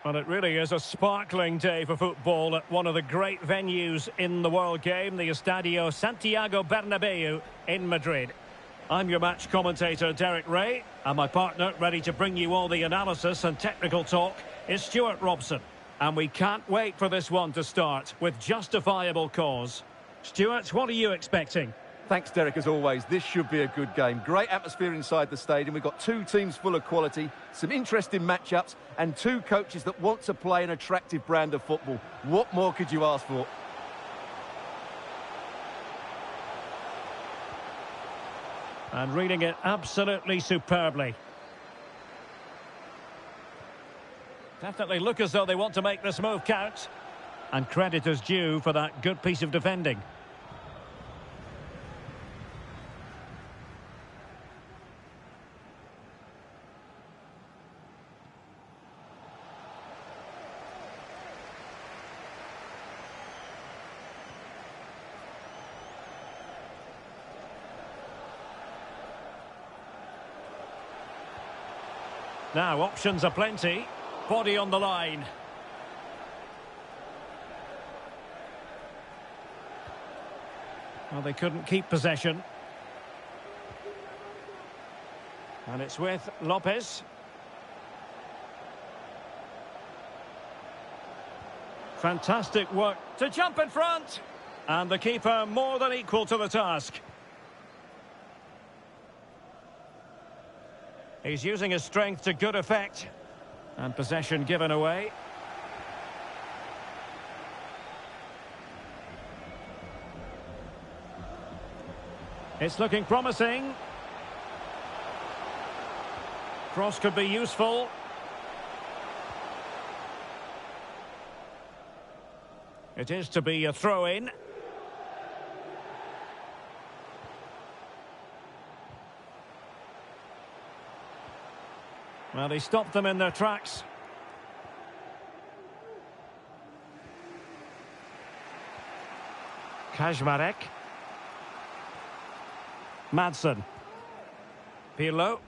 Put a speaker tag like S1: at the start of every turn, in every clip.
S1: Well, it really is a sparkling day for football at one of the great venues in the world game, the Estadio Santiago Bernabeu in Madrid. I'm your match commentator, Derek Ray, and my partner, ready to bring you all the analysis and technical talk, is Stuart Robson. And we can't wait for this one to start with justifiable cause. Stuart, what are you expecting?
S2: Thanks, Derek, as always. This should be a good game. Great atmosphere inside the stadium. We've got two teams full of quality, some interesting matchups, and two coaches that want to play an attractive brand of football. What more could you ask for?
S1: And reading it absolutely superbly. Definitely look as though they want to make this move count. And credit is due for that good piece of defending. Now, options are plenty. Body on the line. Well, they couldn't keep possession. And it's with Lopez. Fantastic work to jump in front. And the keeper more than equal to the task. He's using his strength to good effect. And possession given away. It's looking promising. Cross could be useful. It is to be a throw-in. Well, he stopped them in their tracks. Kajmarek. Madsen. Pirlo.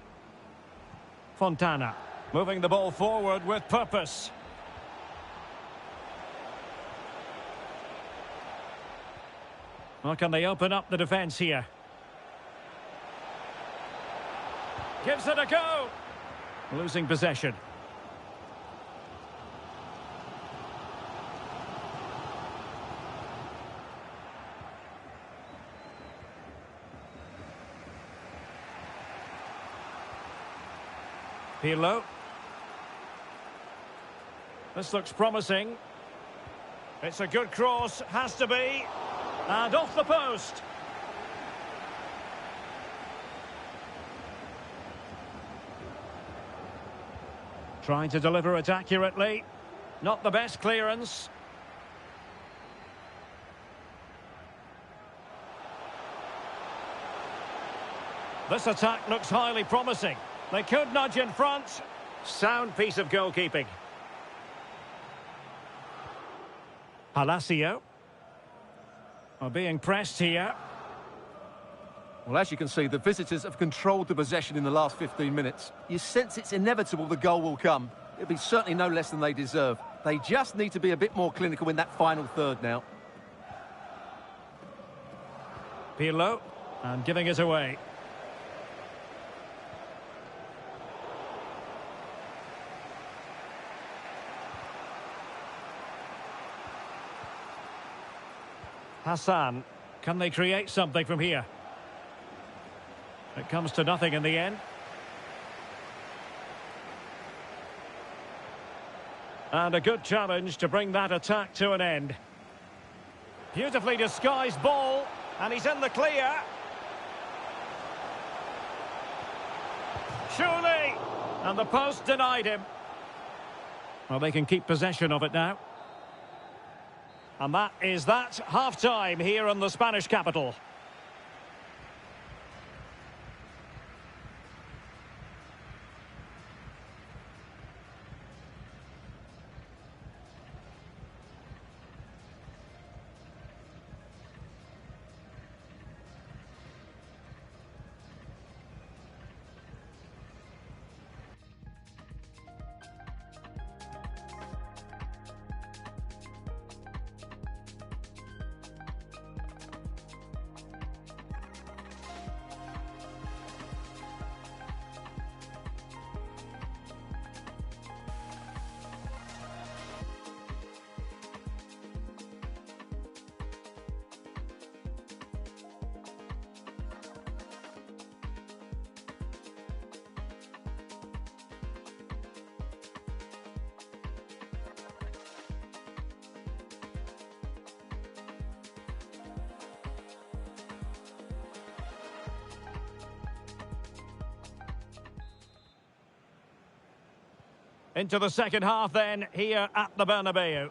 S1: Fontana. Moving the ball forward with purpose. Well, can they open up the defence here? Gives it a go. Losing possession. Pirlo. This looks promising. It's a good cross, has to be. And off the post. Trying to deliver it accurately. Not the best clearance. This attack looks highly promising. They could nudge in front. Sound piece of goalkeeping. Palacio. Are being pressed here.
S2: Well, as you can see, the visitors have controlled the possession in the last 15 minutes. You sense it's inevitable the goal will come. It'll be certainly no less than they deserve. They just need to be a bit more clinical in that final third now.
S1: Pirlo, and giving it away. Hassan, can they create something from here? It comes to nothing in the end. And a good challenge to bring that attack to an end. Beautifully disguised ball, and he's in the clear. Surely! And the post denied him. Well, they can keep possession of it now. And that is that, half-time here in the Spanish capital. Into the second half then, here at the Bernabeu.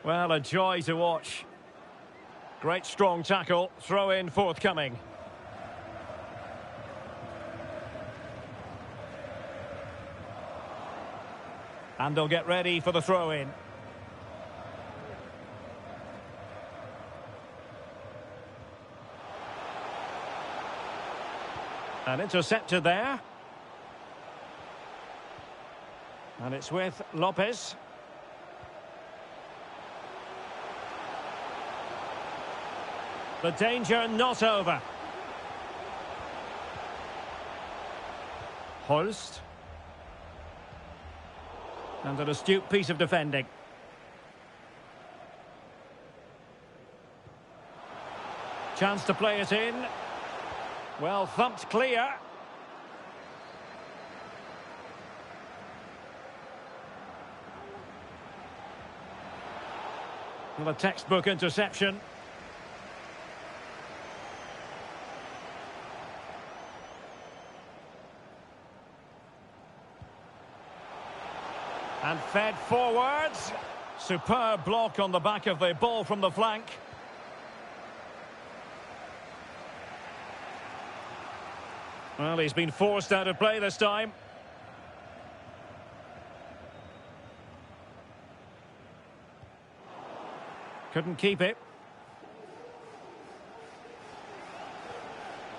S1: Well, a joy to watch. Great strong tackle, throw in forthcoming. And they'll get ready for the throw in. And intercepted there. And it's with Lopez. The danger not over. Holst. And an astute piece of defending. Chance to play it in. Well thumped clear. Well, a textbook interception. And fed forwards. Superb block on the back of the ball from the flank. Well, he's been forced out of play this time. Couldn't keep it.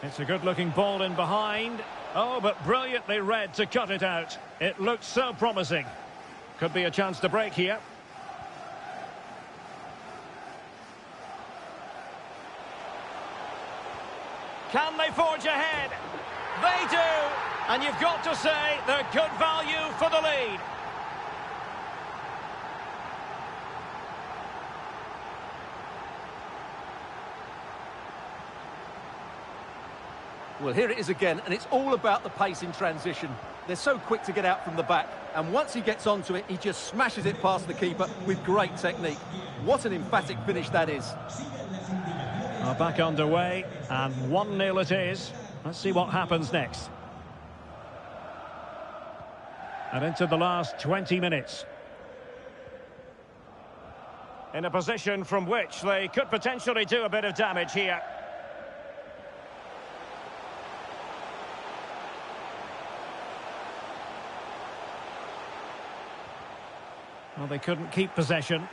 S1: It's a good-looking ball in behind. Oh, but brilliantly read to cut it out. It looked so promising. Could be a chance to break here. Can they forge ahead? They do! And you've got to say they're good value for the lead.
S2: Well, here it is again, and it's all about the pace in transition. They're so quick to get out from the back, and once he gets onto it, he just smashes it past the keeper with great technique. What an emphatic finish that is.
S1: Back underway, and 1-0 it is. Let's see what happens next. And into the last 20 minutes. In a position from which they could potentially do a bit of damage here. Well, they couldn't keep possession.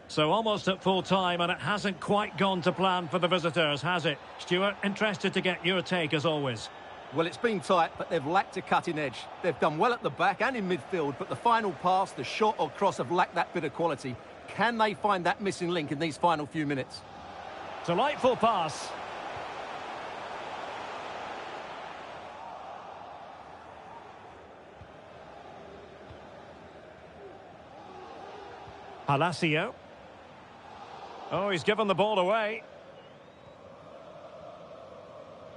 S1: So almost at full time, and it hasn't quite gone to plan for the visitors, has it? Stuart, interested to get your take as always.
S2: Well, it's been tight, but they've lacked a cutting edge. They've done well at the back and in midfield, but the final pass, the shot or cross have lacked that bit of quality. Can they find that missing link in these final few minutes?
S1: Delightful pass. Palacio. Oh, he's given the ball away.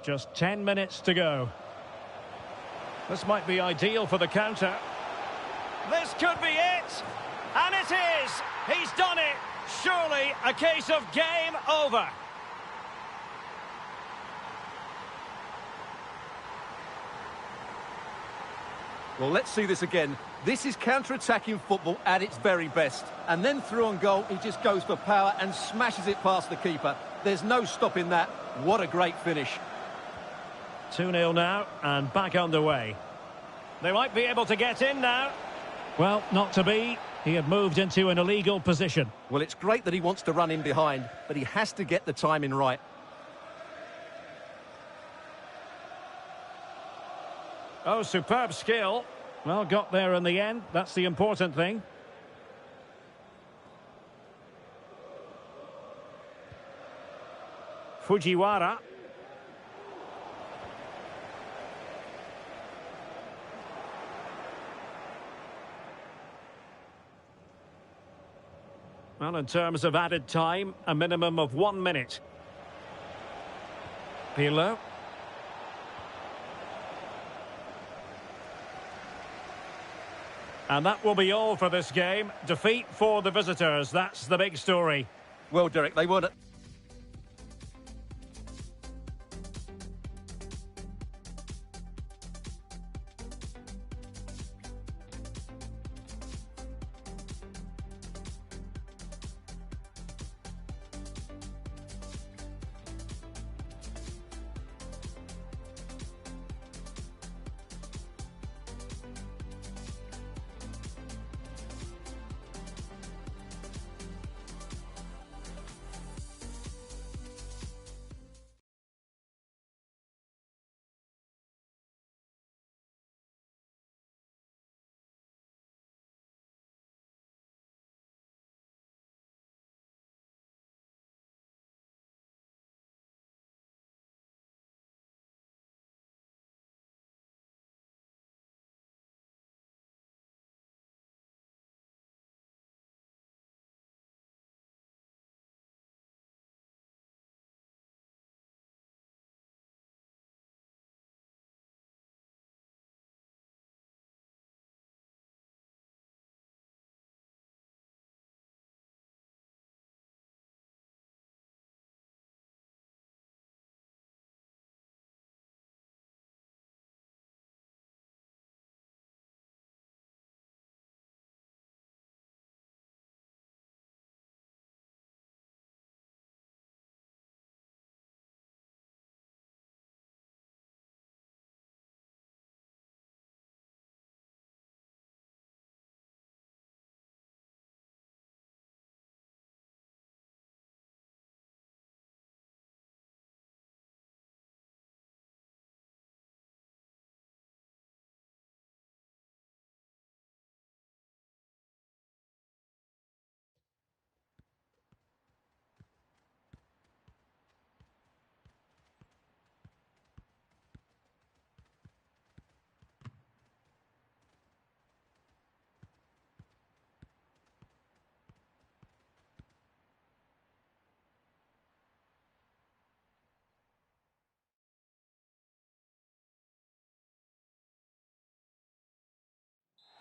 S1: Just 10 minutes to go. This might be ideal for the counter. This could be it! And it is! He's done it! Surely a case of game over.
S2: Well, let's see this again. This is counter-attacking football at its very best. And then through on goal, he just goes for power and smashes it past the keeper. There's no stopping that. What a great finish.
S1: 2-0 now, and back underway. They might be able to get in now. Well, not to be. He had moved into an illegal position.
S2: Well, it's great that he wants to run in behind, but he has to get the timing right.
S1: Oh, superb skill. Well, got there in the end. That's the important thing. Fujiwara. Well, in terms of added time, a minimum of 1 minute. Pirlo. And that will be all for this game. Defeat for the visitors. That's the big story.
S2: Well, Derek, they weren't...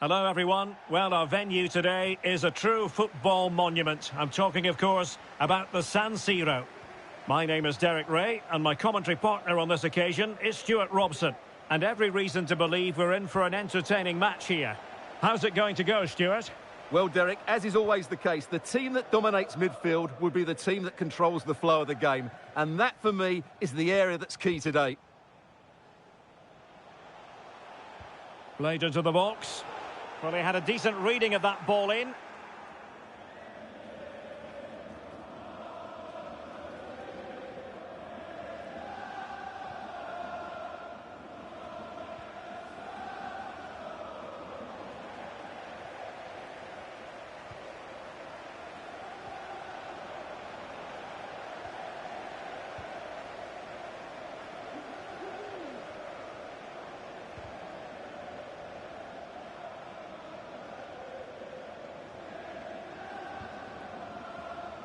S1: Hello everyone. Well, our venue today is a true football monument. I'm talking, of course, about the San Siro. My name is Derek Ray, and my commentary partner on this occasion is Stuart Robson. And every reason to believe we're in for an entertaining match here. How's it going to go, Stuart?
S2: Well, Derek, as is always the case, the team that dominates midfield will be the team that controls the flow of the game. And that, for me, is the area that's key today.
S1: Played into the box. Well, he had a decent reading of that ball in.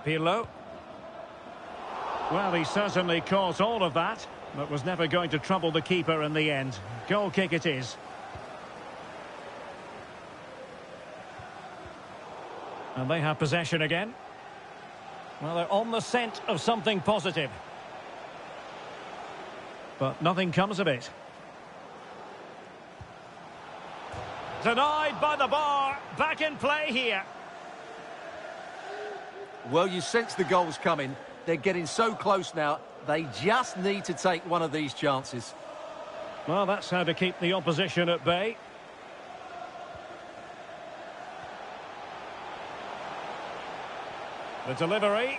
S1: Pirlo. Well, he certainly caught all of that, but was never going to trouble the keeper in the end. Goal kick it is. And they have possession again. Well, they're on the scent of something positive. But nothing comes of it. Denied by the bar. Back in play here.
S2: Well, you sense the goals coming. They're getting so close now. They just need to take one of these chances.
S1: Well, that's how to keep the opposition at bay. The delivery.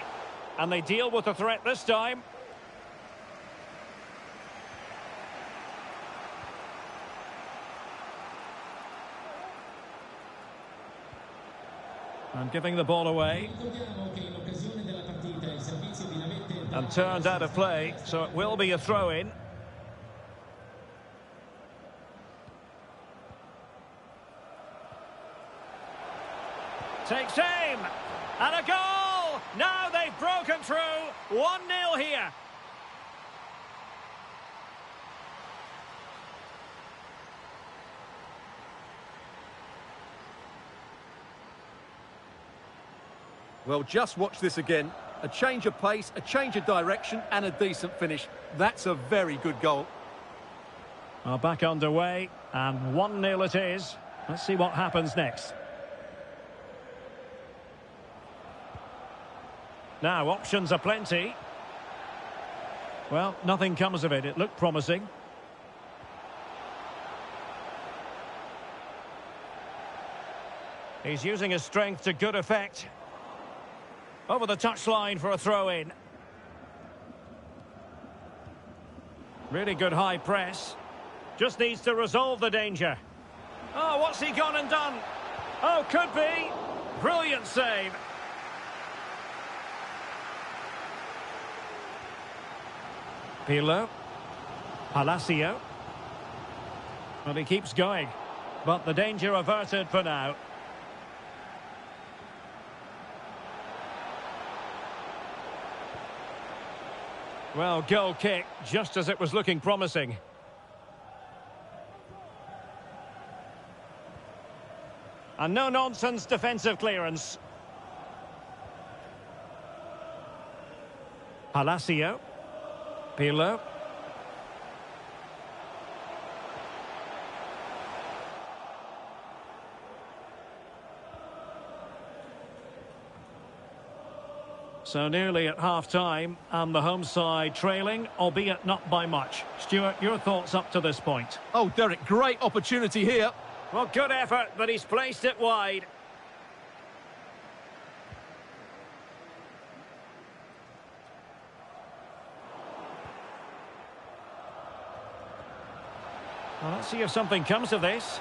S1: And they deal with the threat this time. And giving the ball away. And turned out of play, so it will be a throw-in. Takes aim! And a goal! Now they've broken through. 1-0 here.
S2: Well, just watch this again. A change of pace, a change of direction, and a decent finish. That's a very good goal.
S1: Well, back underway, and 1-0 it is. Let's see what happens next. Now, options are plenty. Well, nothing comes of it. It looked promising. He's using his strength to good effect. Over the touchline for a throw-in. Really good high press. Just needs to resolve the danger. Oh, what's he gone and done? Oh, could be. Brilliant save. Pirlo. Palacio. Well, he keeps going. But the danger averted for now. Well, goal kick, just as it was looking promising. And no-nonsense defensive clearance. Palacio. Pirlo. So nearly at half-time, and the home side trailing, albeit not by much. Stuart, your thoughts up to this point?
S2: Oh, Derek, great opportunity here.
S1: Well, good effort, but he's placed it wide. Well, let's see if something comes of this.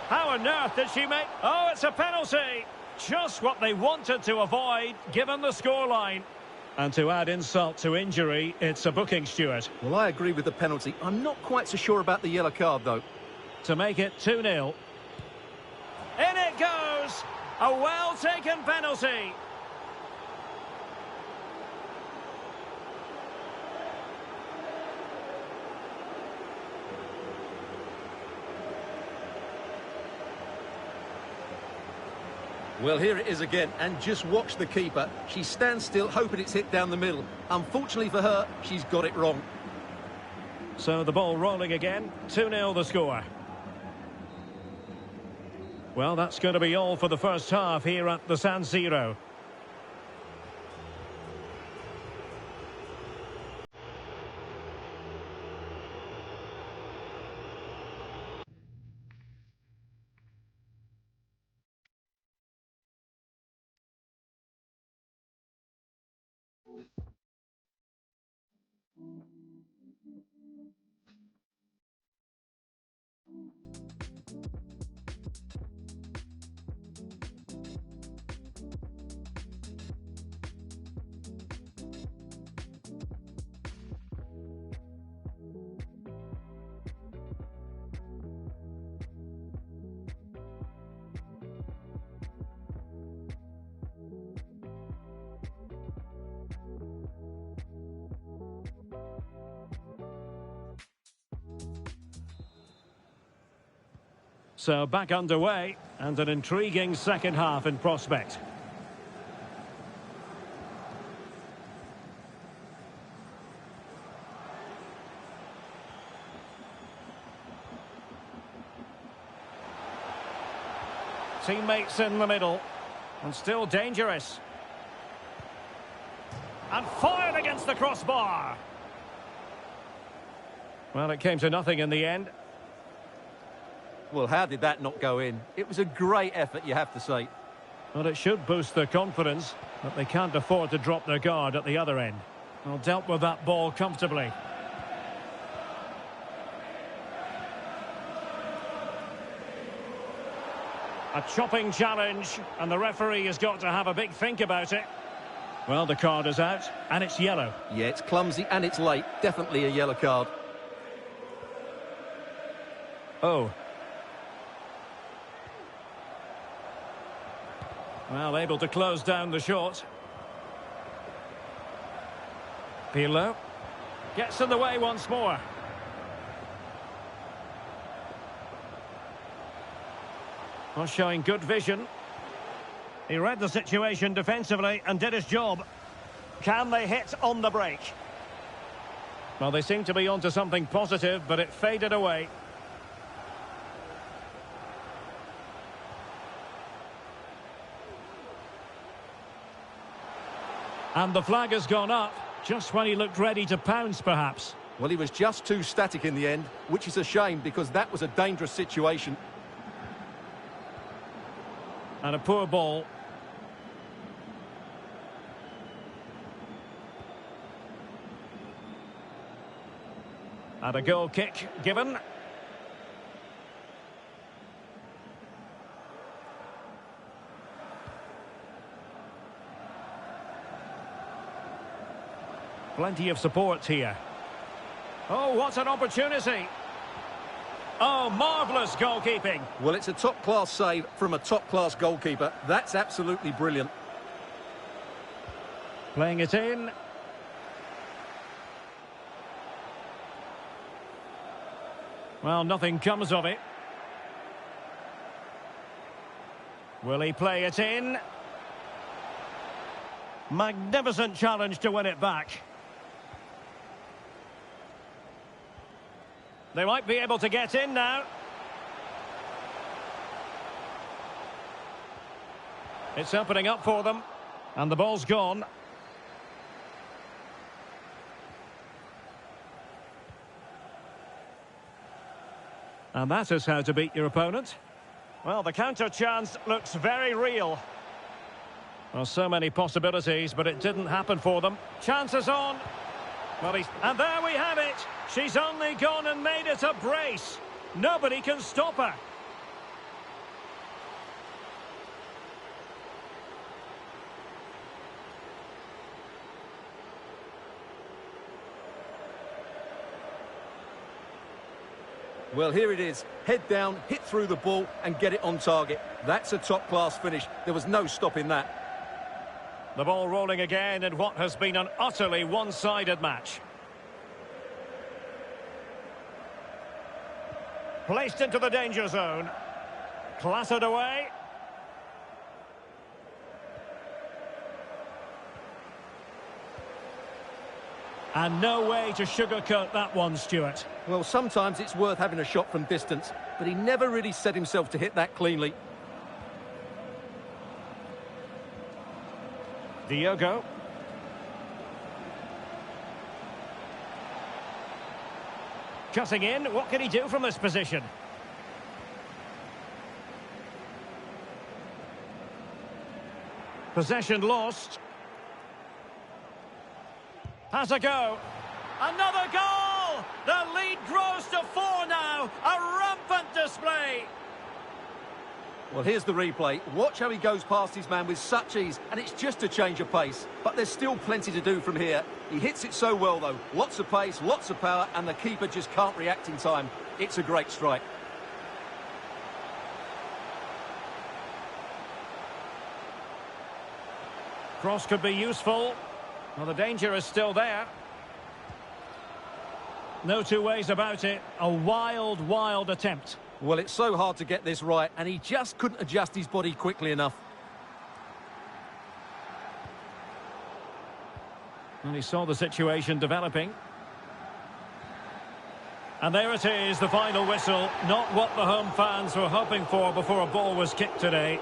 S1: How on earth did she make... Oh, it's a penalty! Just what they wanted to avoid, given the scoreline. And to add insult to injury, it's a booking, Stuart.
S2: Well, I agree with the penalty. I'm not quite so sure about the yellow card, though.
S1: To make it 2-0. In it goes! A well-taken penalty.
S2: Well, here it is again, and just watch the keeper. She stands still, hoping it's hit down the middle. Unfortunately for her, she's got it wrong.
S1: So the ball rolling again. 2-0 the score. Well, that's going to be all for the first half here at the San Siro. So back underway, and an intriguing second half in prospect. Teammates in the middle, and still dangerous. And fired against the crossbar. Well, it came to nothing in the end.
S2: Well, how did that not go in? It was a great effort, you have to say.
S1: Well, it should boost their confidence, but they can't afford to drop their guard at the other end. Well, dealt with that ball comfortably. A chopping challenge, and the referee has got to have a big think about it. Well, the card is out, and it's yellow.
S2: Yeah, it's clumsy and it's late. Definitely a yellow card.
S1: Oh. Well, able to close down the shot. Pirlo gets in the way once more. Well, showing good vision. He read the situation defensively and did his job. Can they hit on the break? Well, they seem to be onto something positive, but it faded away. And the flag has gone up, just when he looked ready to pounce, perhaps.
S2: Well, he was just too static in the end, which is a shame because that was a dangerous situation.
S1: And a poor ball. And a goal kick given. Plenty of support here. Oh, what an opportunity. Oh, marvellous goalkeeping.
S2: Well, it's a top-class save from a top-class goalkeeper. That's absolutely brilliant.
S1: Playing it in. Well, nothing comes of it. Will he play it in? Magnificent challenge to win it back. They might be able to get in now. It's opening up for them. And the ball's gone. And that is how to beat your opponent. Well, the counter chance looks very real. Well, so many possibilities, but it didn't happen for them. Chances on. Well, and there we have it. She's only gone and made it a brace. Nobody can stop her.
S2: Well, here it is. Head down, hit through the ball and get it on target. That's a top-class finish. There was no stopping that.
S1: The ball rolling again in what has been an utterly one-sided match. Placed into the danger zone. Clattered away. And no way to sugarcoat that one, Stuart.
S2: Well, sometimes it's worth having a shot from distance, but he never really set himself to hit that cleanly.
S1: Diogo. Cutting in, what can he do from this position? Possession lost. Has a go. Another goal! The lead grows to 4 now. A rampant display.
S2: Well, here's the replay. Watch how he goes past his man with such ease, and it's just a change of pace. But there's still plenty to do from here. He hits it so well, though. Lots of pace, lots of power, and the keeper just can't react in time. It's a great strike.
S1: Cross could be useful. Well, the danger is still there. No two ways about it. A wild, wild attempt.
S2: Well, it's so hard to get this right, and he just couldn't adjust his body quickly enough.
S1: And he saw the situation developing. And there it is, the final whistle. Not what the home fans were hoping for before a ball was kicked today.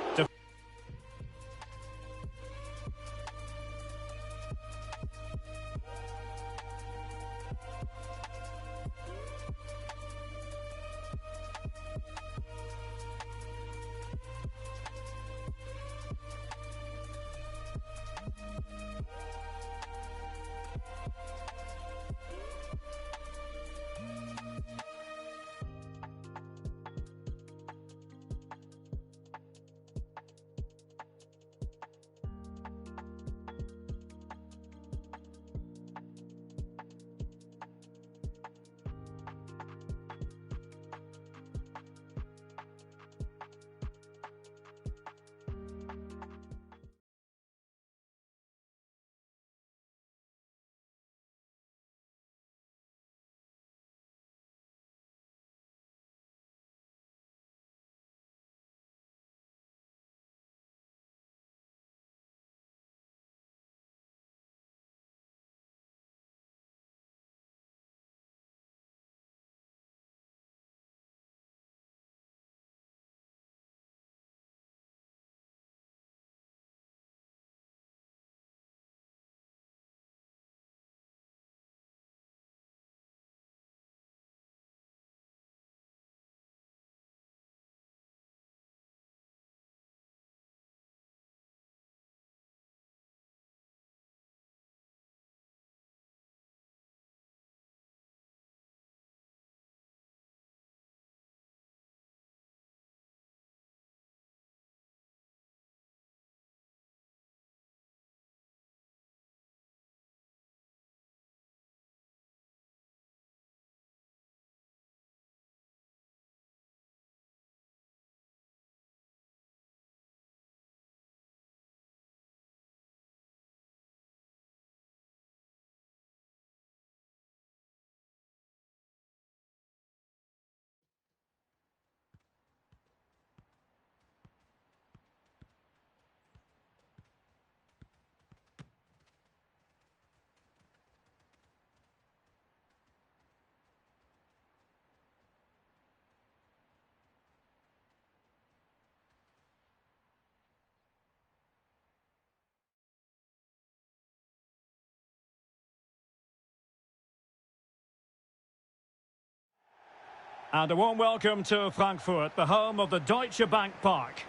S1: And a warm welcome to Frankfurt, the home of the Deutsche Bank Park.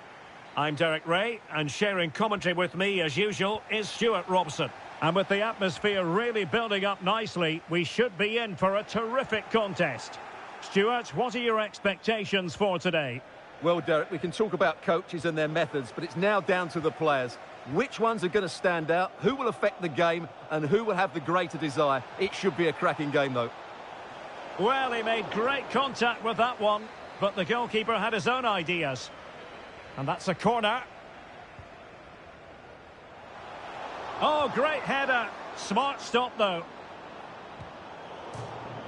S1: I'm Derek Ray, and sharing commentary with me, as usual, is Stuart Robson. And with the atmosphere really building up nicely, we should be in for a terrific contest. Stuart, what are your expectations for today?
S2: Well, Derek, we can talk about coaches and their methods, but it's now down to the players. Which ones are going to stand out, who will affect the game, and who will have the greater desire? It should be a cracking game, though.
S1: Well, he made great contact with that one, but the goalkeeper had his own ideas. And that's a corner. Oh, great header. Smart stop, though.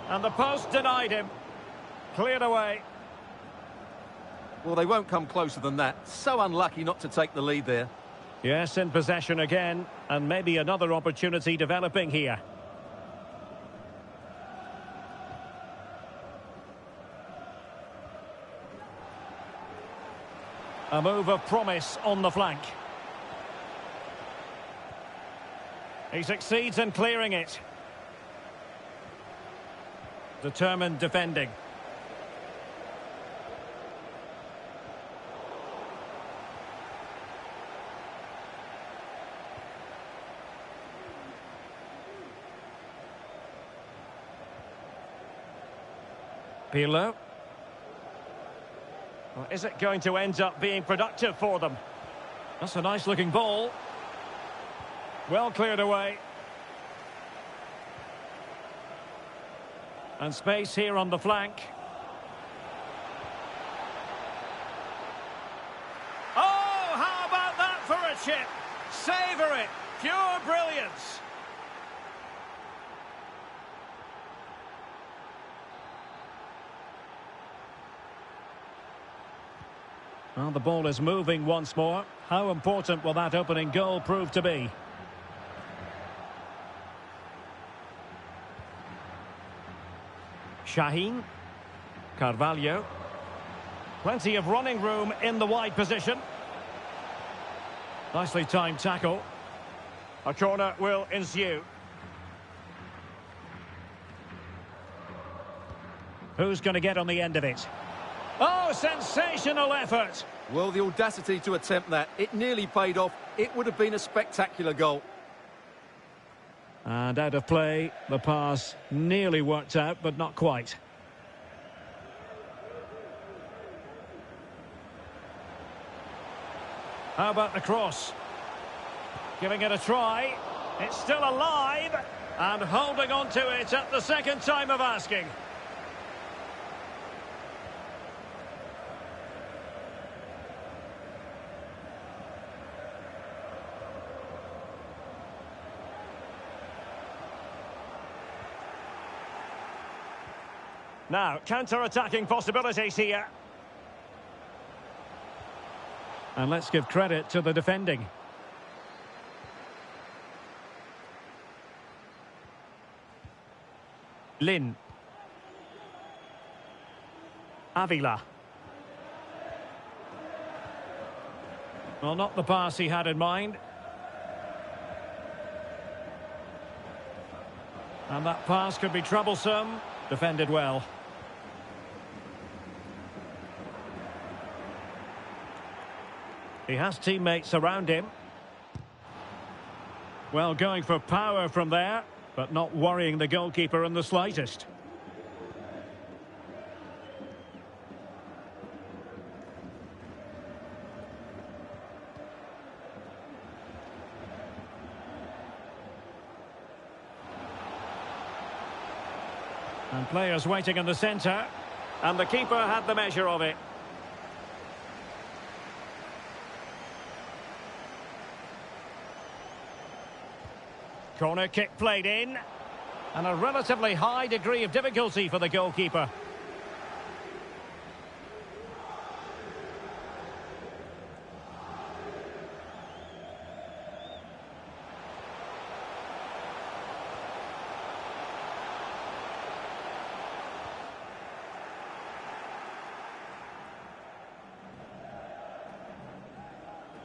S1: And the post denied him. Cleared away.
S2: Well, they won't come closer than that. So unlucky not to take the lead there.
S1: Yes, in possession again, and maybe another opportunity developing here. A move of promise on the flank. He succeeds in clearing it. Determined defending. Pirlo. Well, is it going to end up being productive for them? That's a nice-looking ball. Well cleared away. And space here on the flank. Oh, how about that for a chip? Savour it. Pure brilliance. Well, the ball is moving once more. How important will that opening goal prove to be? Shaheen. Carvalho. Plenty of running room in the wide position. Nicely timed tackle. A corner will ensue. Who's going to get on the end of it? Oh, sensational effort!
S2: Well, the audacity to attempt that. It nearly paid off. It would have been a spectacular goal.
S1: And out of play, the pass nearly worked out, but not quite. How about the cross? Giving it a try. It's still alive, and holding on to it at the second time of asking. Now, counter-attacking possibilities here. And let's give credit to the defending. Lin. Avila. Well, not the pass he had in mind. And that pass could be troublesome. Defended well. He has teammates around him. Well, going for power from there, but not worrying the goalkeeper in the slightest. And players waiting in the centre. And the keeper had the measure of it. Corner kick played in. And a relatively high degree of difficulty for the goalkeeper.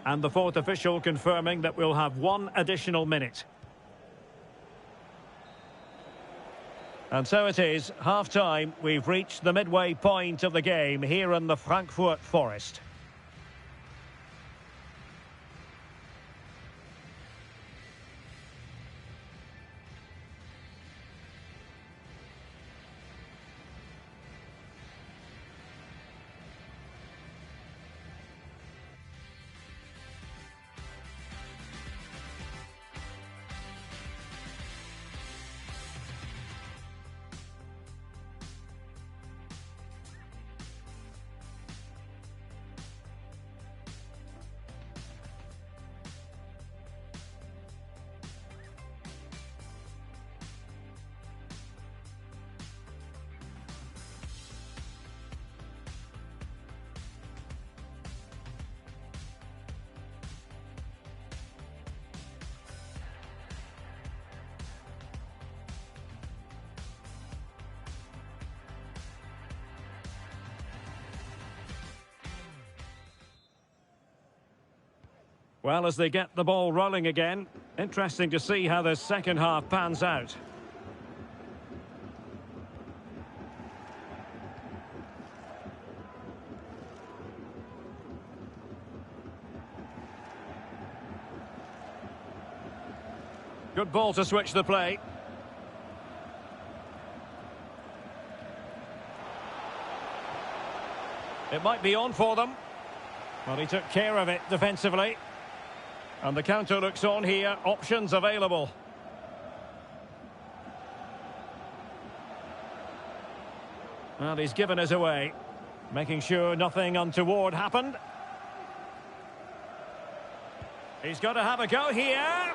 S1: And the fourth official confirming that we'll have one additional minute. And so it is, half-time. We've reached the midway point of the game here in the Frankfurt Forest. Well, as they get the ball rolling again, interesting to see how the second half pans out. Good ball to switch the play. It might be on for them. Well, he took care of it defensively. And the counter looks on here, options available. Well, he's given us away, making sure nothing untoward happened. He's got to have a go here.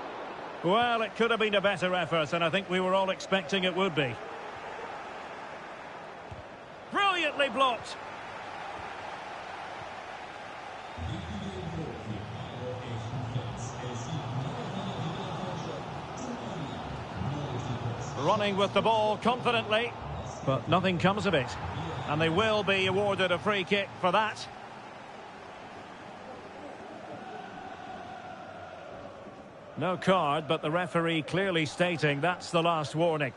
S1: Well, it could have been a better effort, and I think we were all expecting it would be. Brilliantly blocked. Running with the ball confidently, but nothing comes of it. And they will be awarded a free kick for that. No card, but the referee clearly stating that's the last warning.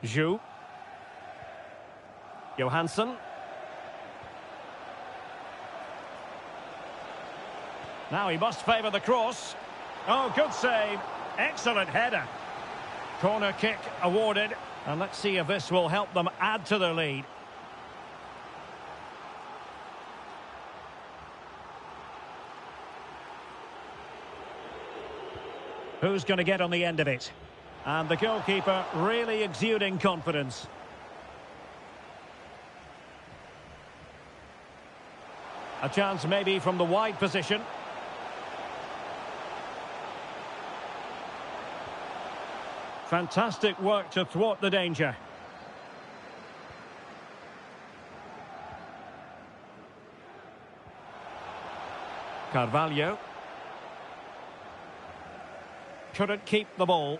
S1: Zhu. Johansson. Now he must favour the cross. Oh, good save. Excellent header. Corner kick awarded. And let's see if this will help them add to their lead. Who's going to get on the end of it? And the goalkeeper really exuding confidence. A chance maybe from the wide position. Fantastic work to thwart the danger. Carvalho. Couldn't keep the ball.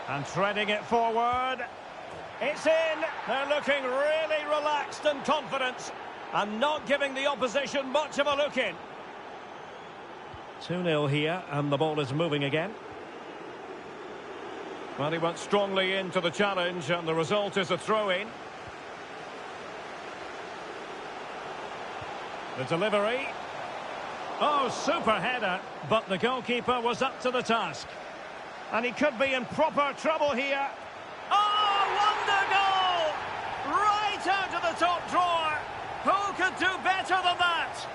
S1: And threading it forward. It's in. They're looking really relaxed and confident. And not giving the opposition much of a look in. 2-0 here, and the ball is moving again. Well, he went strongly into the challenge, and the result is a throw-in. The delivery. Oh, super header, but the goalkeeper was up to the task. And he could be in proper trouble here. Oh, wonder goal! Right out of the top drawer. Who could do better than that?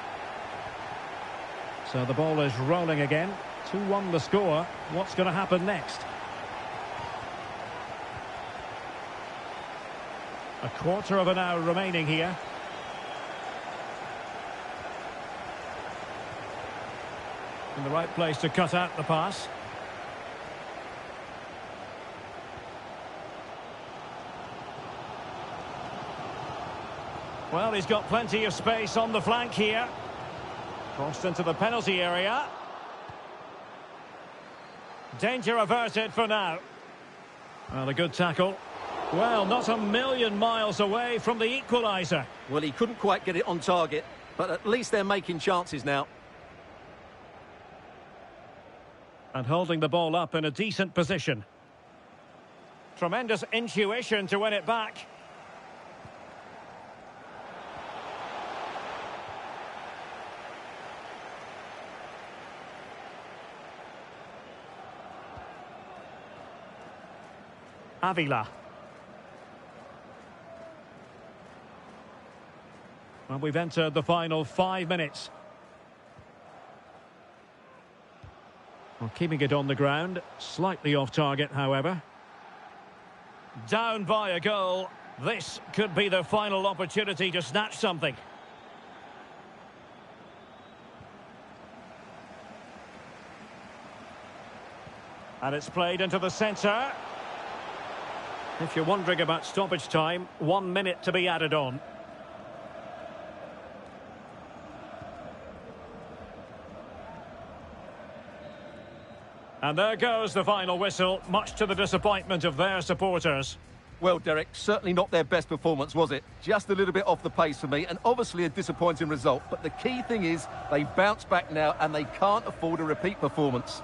S1: So the ball is rolling again. 2-1 the score. What's going to happen next? A quarter of an hour remaining here. In the right place to cut out the pass. Well, he's got plenty of space on the flank here. Crossed into the penalty area. Danger averted for now. Well, a good tackle. Well, not a million miles away from the equaliser.
S2: Well, he couldn't quite get it on target, but at least they're making chances now.
S1: And holding the ball up in a decent position. Tremendous intuition to win it back. Avila. Well, we've entered the final 5 minutes. Well, keeping it on the ground, slightly off target, however. Down by a goal. This could be their final opportunity to snatch something. And it's played into the centre. If you're wondering about stoppage time, 1 minute to be added on. And there goes the final whistle, much to the disappointment of their supporters.
S2: Well, Derek, certainly not their best performance, was it? Just a little bit off the pace for me, and obviously a disappointing result. But the key thing is, they bounce back now, and they can't afford a repeat performance.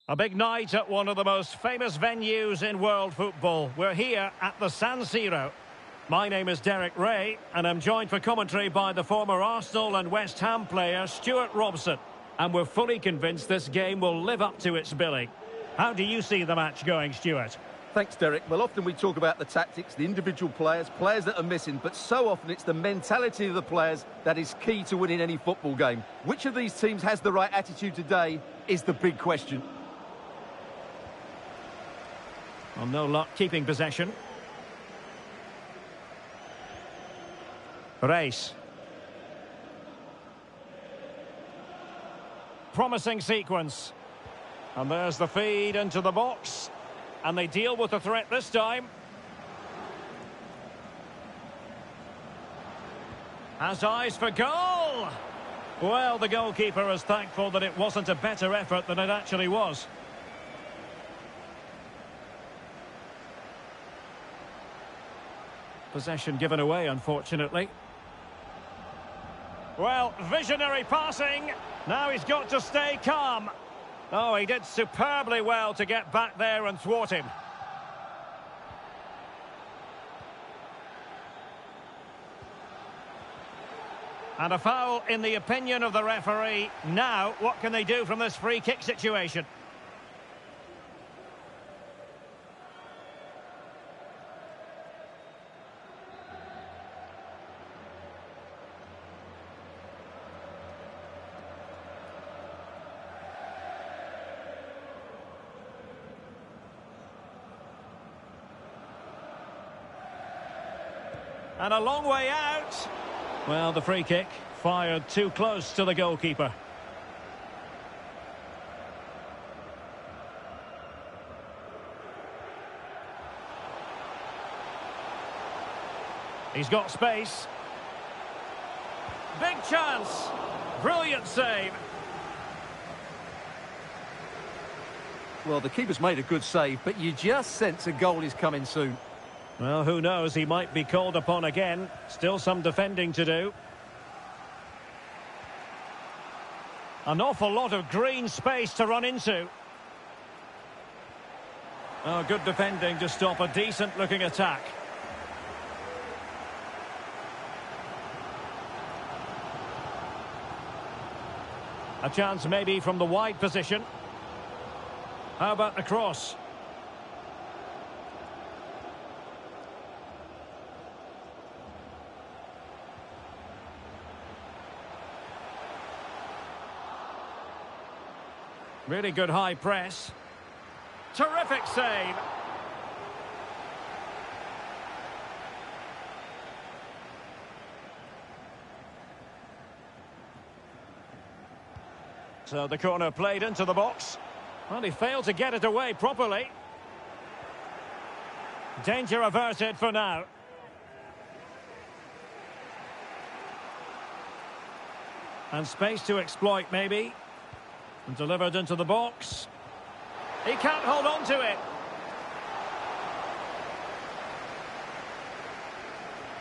S1: A big night at one of the most famous venues in world football. We're here at the San Siro. My name is Derek Ray, and I'm joined for commentary by the former Arsenal and West Ham player Stuart Robson. And we're fully convinced this game will live up to its billing. How do you see the match going, Stuart?
S2: Thanks, Derek. Well, often we talk about the tactics, the individual players that are missing, but so often it's the mentality of the players that is key to winning any football game. Which of these teams has the right attitude today is the big question.
S1: Well, no luck keeping possession. Race. Promising sequence. And there's the feed into the box. And they deal with the threat this time. Has eyes for goal! Well, the goalkeeper is thankful that it wasn't a better effort than it actually was. Possession given away, unfortunately. Well, visionary passing. Now he's got to stay calm. Oh, he did superbly well to get back there and thwart him. And a foul in the opinion of the referee. Now, what can they do from this free kick situation? And a long way out. Well, the free kick fired too close to the goalkeeper. He's got space. Big chance. Brilliant save.
S2: Well, the keeper's made a good save, but you just sense a goal is coming soon.
S1: Well, who knows? He might be called upon again. Still some defending to do. An awful lot of green space to run into. Oh, good defending to stop a decent-looking attack. A chance maybe from the wide position. How about the cross? Really good high press. Terrific save. So the corner played into the box. Well, he failed to get it away properly. Danger averted for now. And space to exploit maybe. And delivered into the box. He can't hold on to it.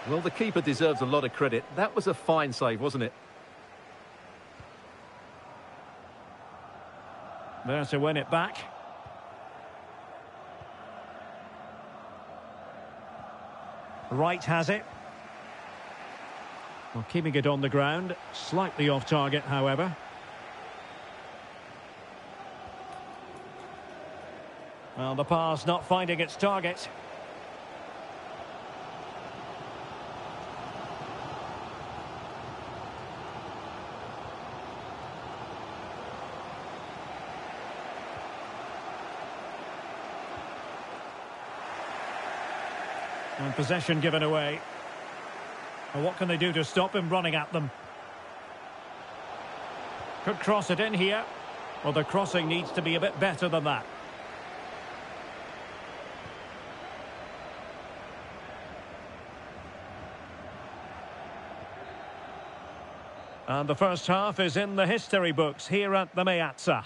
S2: Well, the keeper deserves a lot of credit. That was a fine save, wasn't it?
S1: There to win it back. Wright has it. Well, keeping it on the ground. Slightly off target, however. Well, the pass not finding its target. And possession given away. Well, what can they do to stop him running at them? Could cross it in here. Well, the crossing needs to be a bit better than that. And the first half is in the history books here at the Meazza.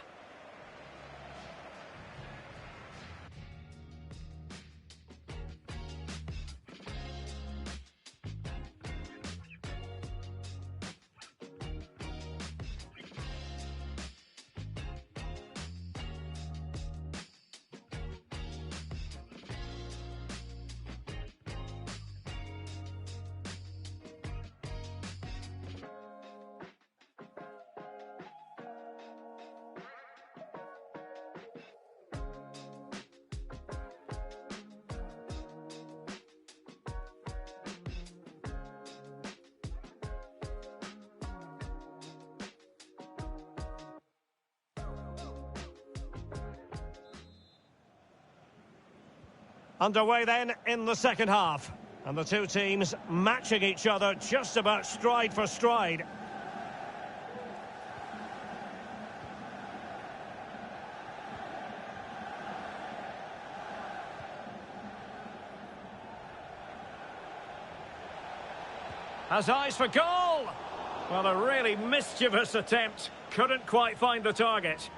S1: Underway then in the second half. And the two teams matching each other just about stride for stride. Has eyes for goal! Well, a really mischievous attempt. Couldn't quite find the target.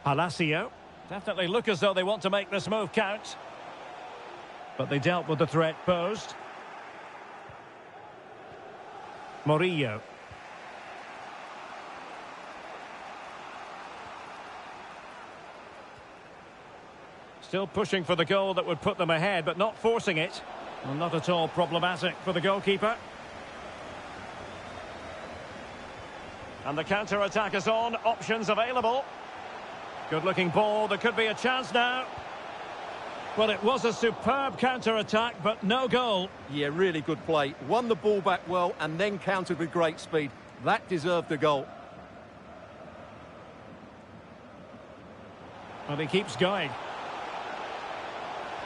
S1: Palacio. Definitely look as though they want to make this move count. But they dealt with the threat posed. Murillo. Still pushing for the goal that would put them ahead, but not forcing it. Well, not at all problematic for the goalkeeper. And the counter-attack is on. Options available. Good-looking ball. There could be a chance now. Well, it was a superb counter-attack, but no goal.
S2: Yeah, really good play. Won the ball back well and then countered with great speed. That deserved a goal.
S1: And he keeps going.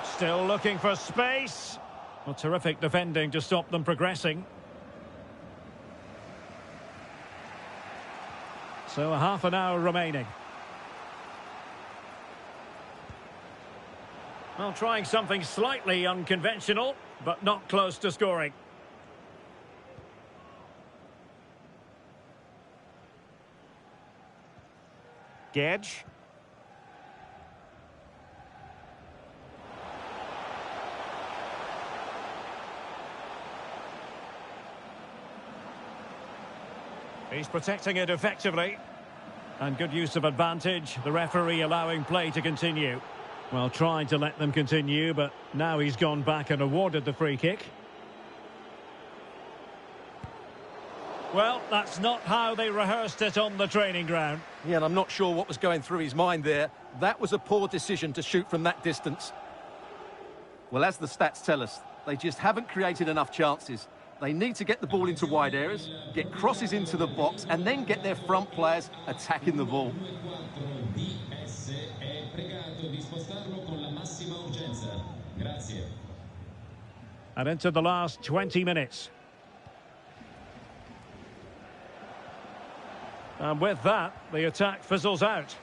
S1: Still looking for space. Well, terrific defending to stop them progressing. So a half an hour remaining. Well, trying something slightly unconventional, but not close to scoring. Gedge. He's protecting it effectively. And good use of advantage. The referee allowing play to continue. Well, trying to let them continue, but now he's gone back and awarded the free kick. Well, that's not how they rehearsed it on the training ground.
S2: Yeah, and I'm not sure what was going through his mind there. That was a poor decision to shoot from that distance. Well, as the stats tell us, they just haven't created enough chances. They need to get the ball into wide areas, get crosses into the box, and then get their front players attacking the ball.
S1: And into the last 20 minutes. And with that, the attack fizzles out.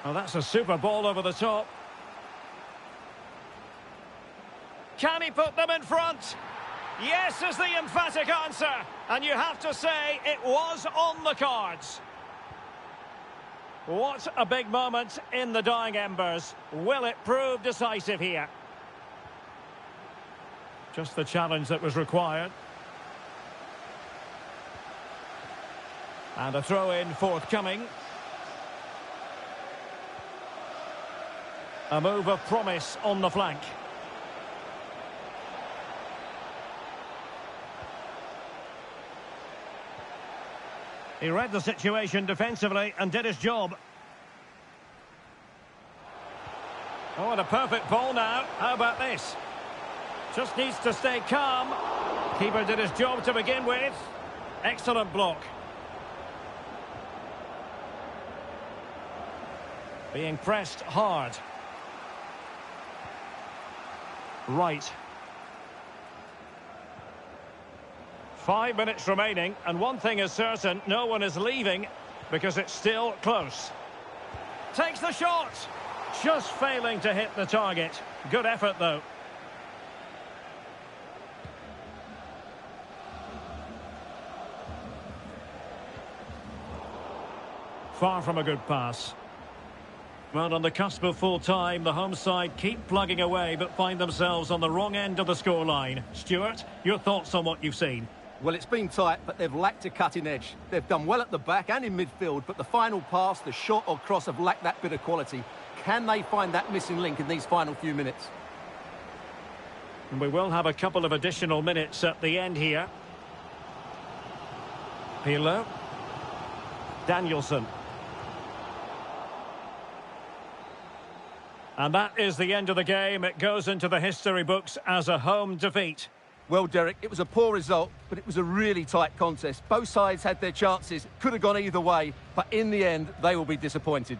S1: Oh, that's a super ball over the top. Can he put them in front? Yes is the emphatic answer. And you have to say it was on the cards. What a big moment in the dying embers. Will it prove decisive here? Just the challenge that was required. And a throw-in forthcoming. A move of promise on the flank. He read the situation defensively and did his job. Oh, and a perfect ball now. How about this? Just needs to stay calm. Keeper did his job to begin with. Excellent block. Being pressed hard. Right. 5 minutes remaining, and one thing is certain, no one is leaving because it's still close. Takes the shot. Just failing to hit the target. Good effort, though. Far from a good pass. Well, on the cusp of full time, the home side keep plugging away but find themselves on the wrong end of the scoreline. Stuart, your thoughts on what you've seen?
S2: Well, it's been tight, but they've lacked a cutting edge. They've done well at the back and in midfield, but the final pass, the shot or cross have lacked that bit of quality. Can they find that missing link in these final few minutes?
S1: And we will have a couple of additional minutes at the end here. Pirlo. Danielson. And that is the end of the game. It goes into the history books as a home defeat.
S2: Well, Derek, it was a poor result, but it was a really tight contest. Both sides had their chances, could have gone either way, but in the end, they will be disappointed.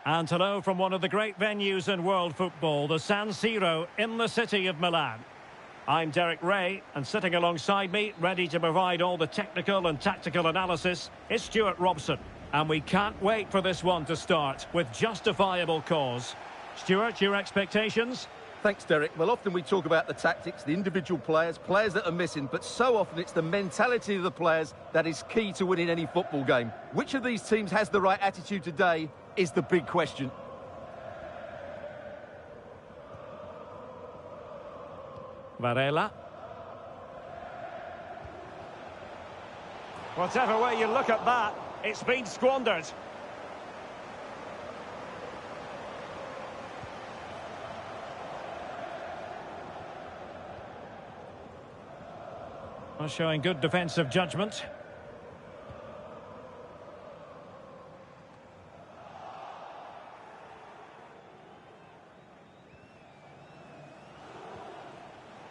S1: And hello from one of the great venues in world football, the San Siro in the city of Milan. I'm Derek Ray, and sitting alongside me, ready to provide all the technical and tactical analysis, is Stuart Robson. And we can't wait for this one to start, with justifiable cause. Stuart, your expectations?
S2: Thanks, Derek. Well, often we talk about the tactics, the individual players that are missing, but so often it's the mentality of the players that is key to winning any football game. Which of these teams has the right attitude today is the big question.
S1: Varela. Whatever way you look at that, it's been squandered. Well, showing good defensive judgment.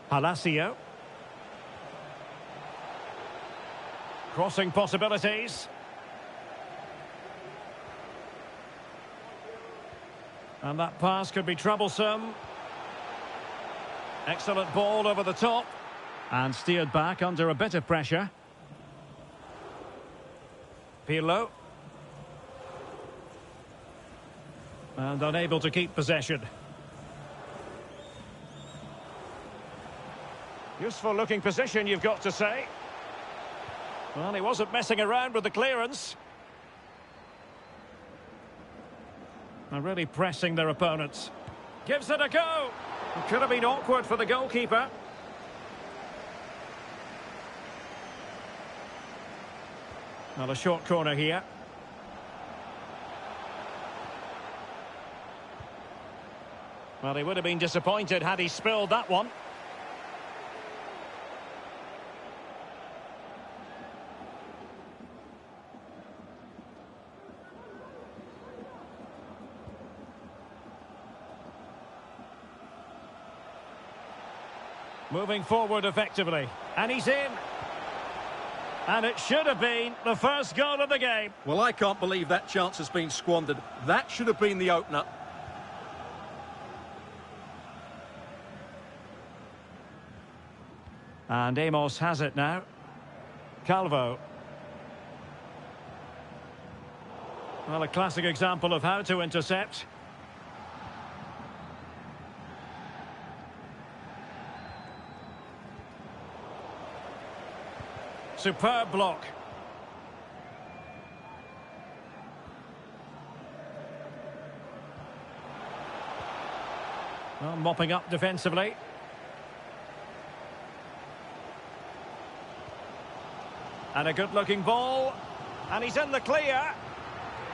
S1: Palacio. Crossing possibilities. And that pass could be troublesome. Excellent ball over the top. And steered back under a bit of pressure. Pirlo. And unable to keep possession. Useful looking position, you've got to say. Well, he wasn't messing around with the clearance. And really pressing their opponents. Gives it a go. It could have been awkward for the goalkeeper. Not a short corner here. Well, he would have been disappointed had he spilled that one. Moving forward effectively. And he's in. And it should have been the first goal of the game.
S2: Well, I can't believe that chance has been squandered. That should have been the opener.
S1: And Amos has it now. Calvo. Well, a classic example of how to intercept. Superb block. Well, mopping up defensively. And a good-looking ball. And he's in the clear.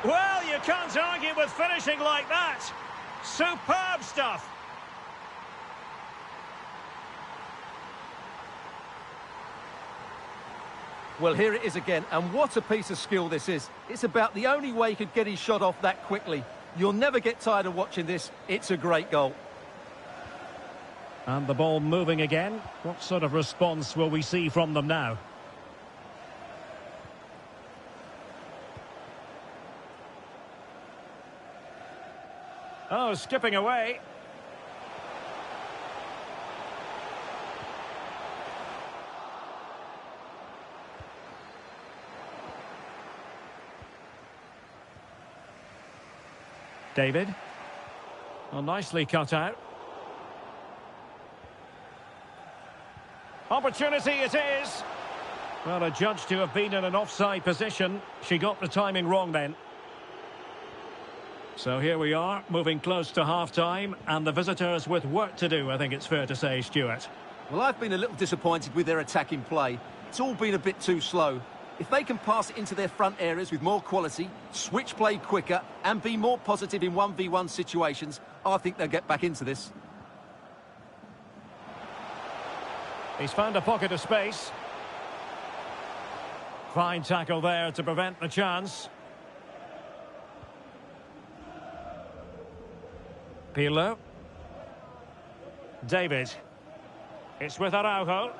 S1: Well, you can't argue with finishing like that. Superb stuff.
S2: Well, here it is again, and what a piece of skill this is. It's about the only way he could get his shot off that quickly. You'll never get tired of watching this. It's a great goal.
S1: And the ball moving again. What sort of response will we see from them now? Oh, skipping away. David. Well, nicely cut out. Opportunity it is. Well, adjudged to have been in an offside position. She got the timing wrong then. So here we are, moving close to half-time, and the visitors with work to do, I think it's fair to say, Stuart.
S2: Well, I've been a little disappointed with their attacking play. It's all been a bit too slow. If they can pass it into their front areas with more quality, switch play quicker, and be more positive in 1v1 situations, I think they'll get back into this.
S1: He's found a pocket of space. Fine tackle there to prevent the chance. Pirlo. David. It's with Araujo.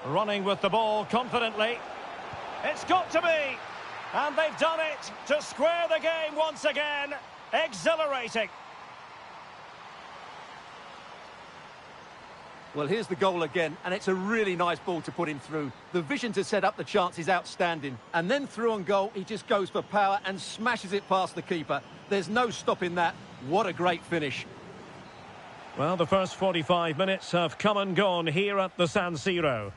S1: Running with the ball confidently. It's got to be. And they've done it to square the game once again. Exhilarating.
S2: Well, here's the goal again, and it's a really nice ball to put him through. The vision to set up the chance is outstanding. And then through on goal, he just goes for power and smashes it past the keeper. There's no stopping that. What a great finish.
S1: Well, the first 45 minutes have come and gone here at the San Siro.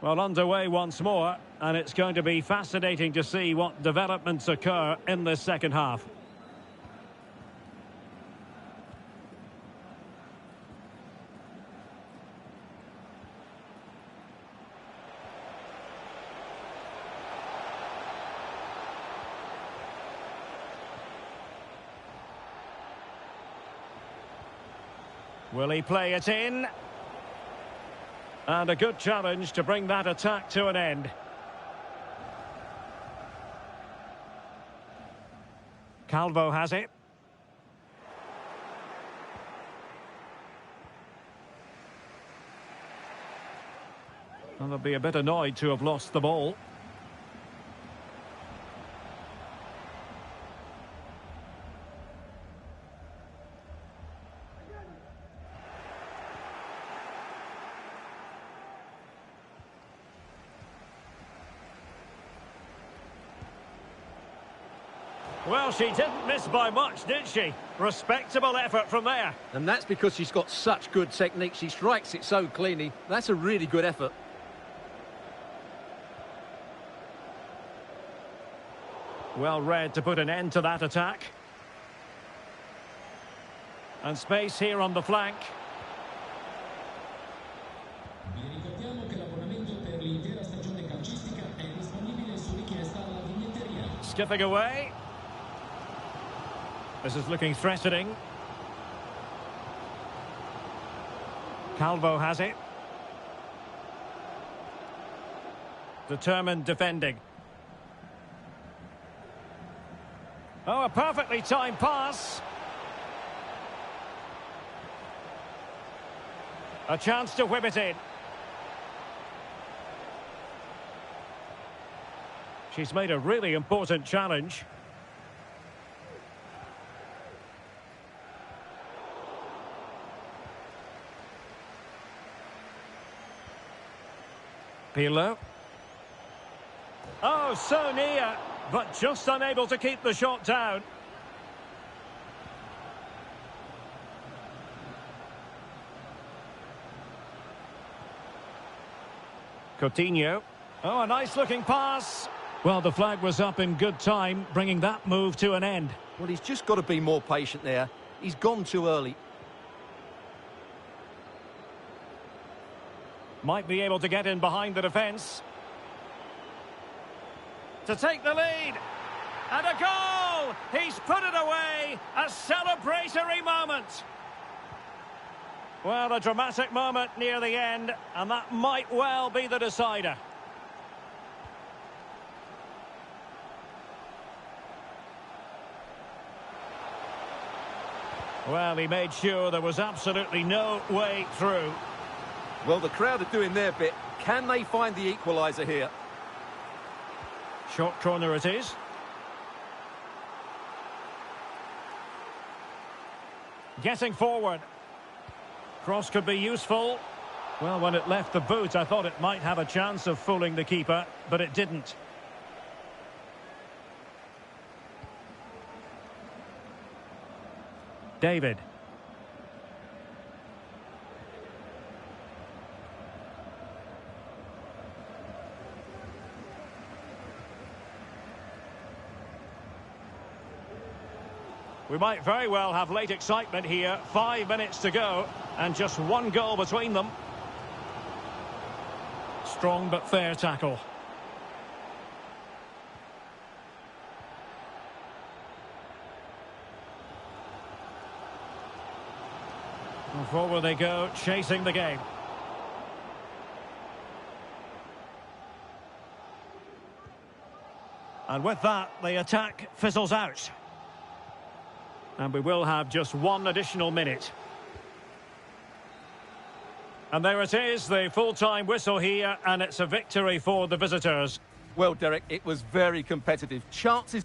S1: Well, underway once more, and it's going to be fascinating to see what developments occur in this second half. Will he play it in? And a good challenge to bring that attack to an end. Calvo has it. And they'll be a bit annoyed to have lost the ball. Well, she didn't miss by much, did she? Respectable effort from there.
S2: And that's because she's got such good technique. She strikes it so cleanly. That's a really good effort.
S1: Well read to put an end to that attack. And space here on the flank.
S3: Vi ricordiamo che l'abbonamento per l'intera stagione calcistica è disponibile su richiesta alla biglietteria.
S1: Skipping away. This is looking threatening. Calvo has it. Determined defending. Oh, a perfectly timed pass. A chance to whip it in. She's made a really important challenge. Pirlo. Oh, so near, but just unable to keep the shot down. Coutinho. Oh, a nice-looking pass. Well, the flag was up in good time, bringing that move to an end.
S2: Well, he's just got to be more patient there. He's gone too early.
S1: Might be able to get in behind the defence. To take the lead. And a goal! He's put it away. A celebratory moment. Well, a dramatic moment near the end, and that might well be the decider. Well, he made sure there was absolutely no way through.
S2: Well, the crowd are doing their bit. Can they find the equaliser here?
S1: Short corner it is. Getting forward. Cross could be useful. Well, when it left the boot, I thought it might have a chance of fooling the keeper, but it didn't. David. We might very well have late excitement here. 5 minutes to go, and just one goal between them. Strong but fair tackle. And forward they go, chasing the game. And with that, the attack fizzles out. And we will have just one additional minute. And there it is, the full-time whistle here, and it's a victory for the visitors.
S2: Well, Derek, it was very competitive. Chances...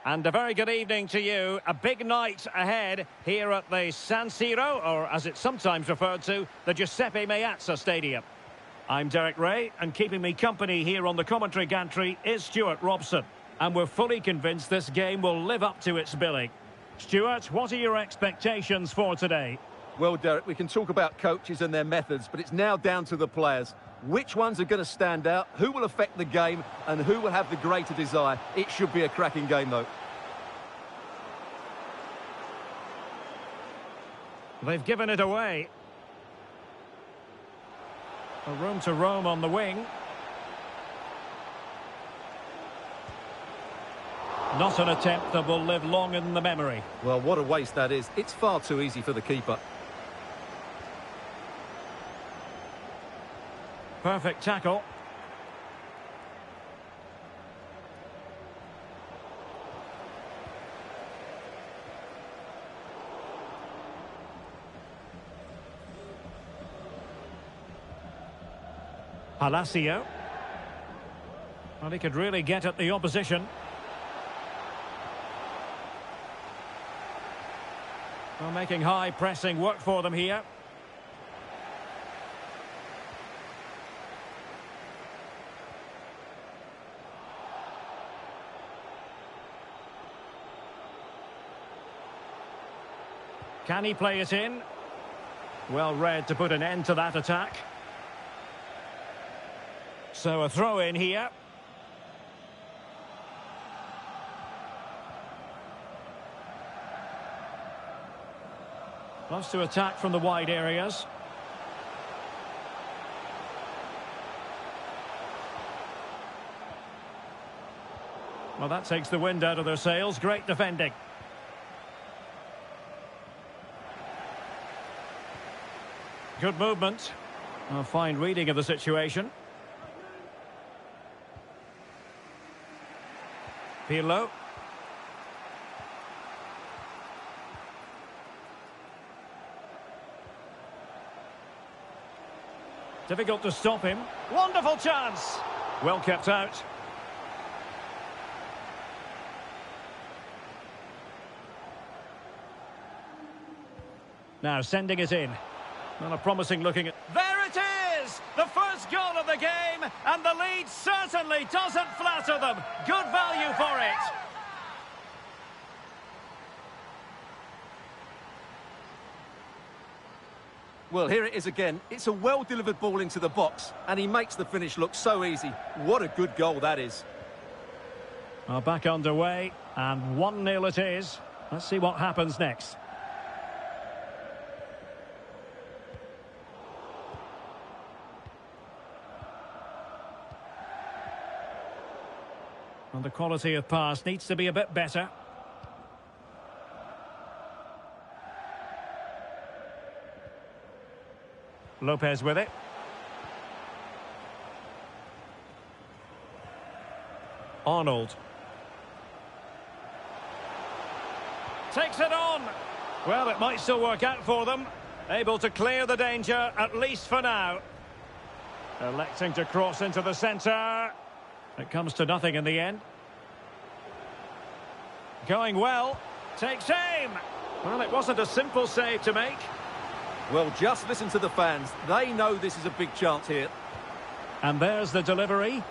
S1: And a very good evening to you. A big night ahead here at the San Siro, or as it's sometimes referred to, the Giuseppe Meazza Stadium. I'm Derek Ray, and keeping me company here on the commentary gantry is Stuart Robson. And we're fully convinced this game will live up to its billing. Stuart, what are your expectations for today?
S2: Well, Derek, we can talk about coaches and their methods, but it's now down to the players. Which ones are going to stand out, who will affect the game, and who will have the greater desire? It should be a cracking game, though.
S1: They've given it away. A room to roam on the wing. Not an attempt that will live long in the memory.
S2: Well, what a waste that is. It's far too easy for the keeper.
S1: Perfect tackle. Palacio. Well, he could really get at the opposition. Well, making high pressing work for them here. Can he play it in? Well read to put an end to that attack. So a throw in here. Loves to attack from the wide areas. Well, that takes the wind out of their sails. Great defending. Good movement. A fine reading of the situation. Pirlo. Difficult to stop him. Wonderful chance. Well kept out. Now sending it in. Well, a promising looking at... There it is! The first goal of the game, and the lead certainly doesn't flatter them. Good value for it.
S2: Well, here it is again. It's a well-delivered ball into the box, and he makes the finish look so easy. What a good goal that is.
S1: Well, back underway, and 1-0 it is. Let's see what happens next. And the quality of pass needs to be a bit better. Lopez with it. Arnold. Takes it on. Well, it might still work out for them. Able to clear the danger, at least for now. Electing to cross into the centre. It comes to nothing in the end. Going well. Takes aim. Well, it wasn't a simple save to make.
S2: Well, just listen to the fans. They know this is a big chance here.
S1: And there's the delivery.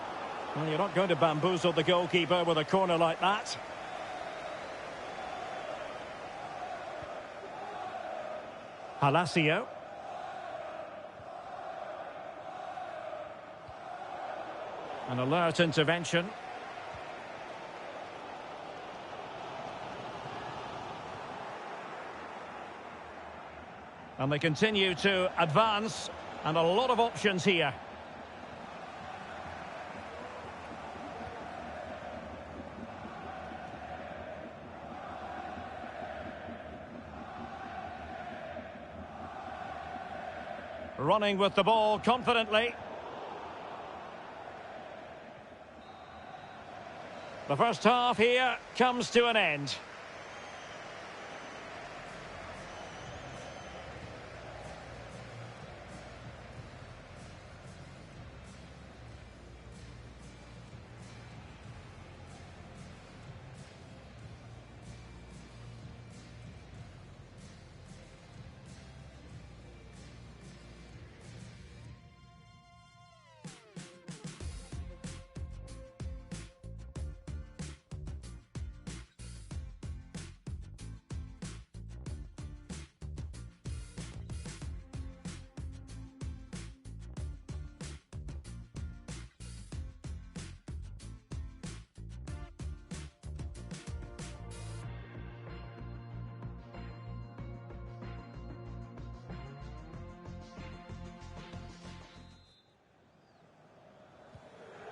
S1: Well, you're not going to bamboozle the goalkeeper with a corner like that. Palacio. An alert intervention. And they continue to advance, and a lot of options here. Running with the ball confidently. The first half here comes to an end.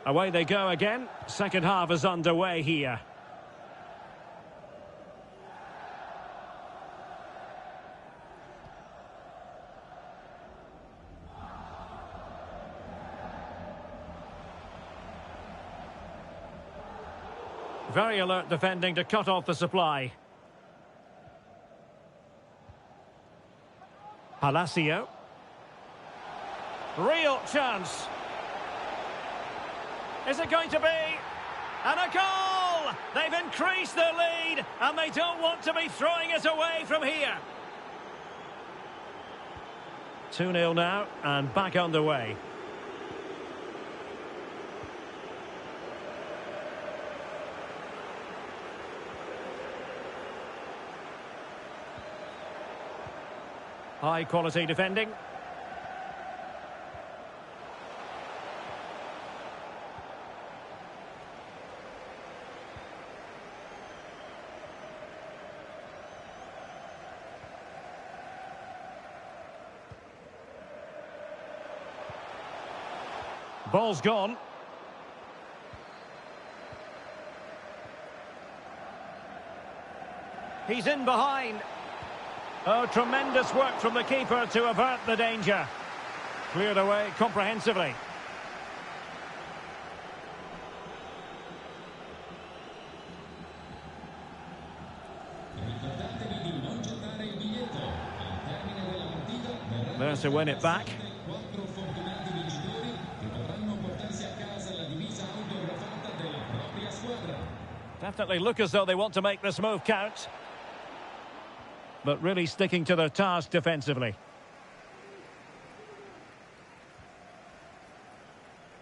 S1: Away they go again. Second half is underway here. Very alert defending to cut off the supply. Palacio. Real chance. Is it going to be? And a goal! They've increased their lead, and they don't want to be throwing it away from here. 2-0 now, and back underway. High quality defending. Ball's gone. He's in behind. Oh, tremendous work from the keeper to avert the danger. Cleared away comprehensively.
S3: Ricordatevi di non gettare il biglietto. Al termine della partita verranno
S1: There to win it back.
S3: quattro fortunati vincitori che potranno portarsi a casa la divisa autografata della propria squadra.
S1: Definitely look as though they want to make this move count. But really sticking to their task defensively.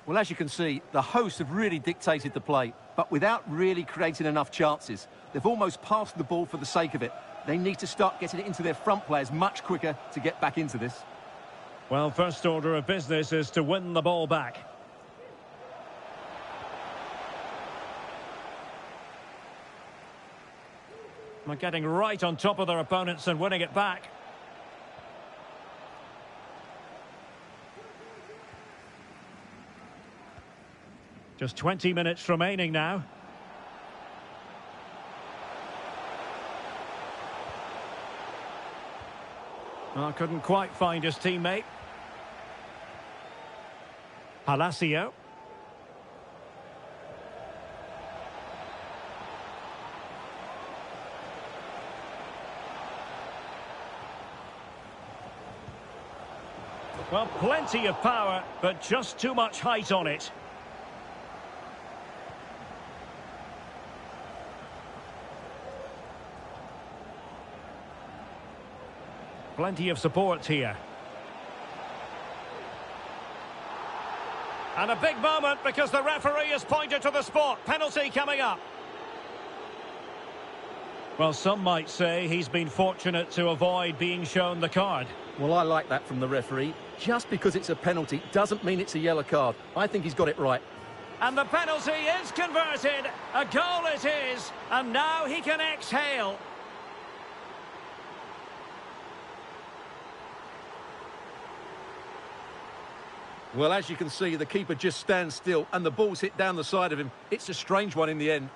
S2: Well, as you can see, the hosts have really dictated the play, but without really creating enough chances. They've almost passed the ball for the sake of it. They need to start getting it into their front players much quicker to get back into this.
S1: Well, first order of business is to win the ball back. They're getting right on top of their opponents and winning it back. Just 20 minutes remaining now. Well, couldn't quite find his teammate. Palacio. Well, plenty of power, but just too much height on it. Plenty of support here. And a big moment because the referee has pointed to the spot. Penalty coming up. Well, some might say he's been fortunate to avoid being shown the card.
S2: Well, I like that from the referee. Just because it's a penalty doesn't mean it's a yellow card. I think he's got it right.
S1: And the penalty is converted. A goal it is. And now he can exhale.
S2: Well, as you can see, the keeper just stands still and the ball's hit down the side of him. It's a strange one in the end.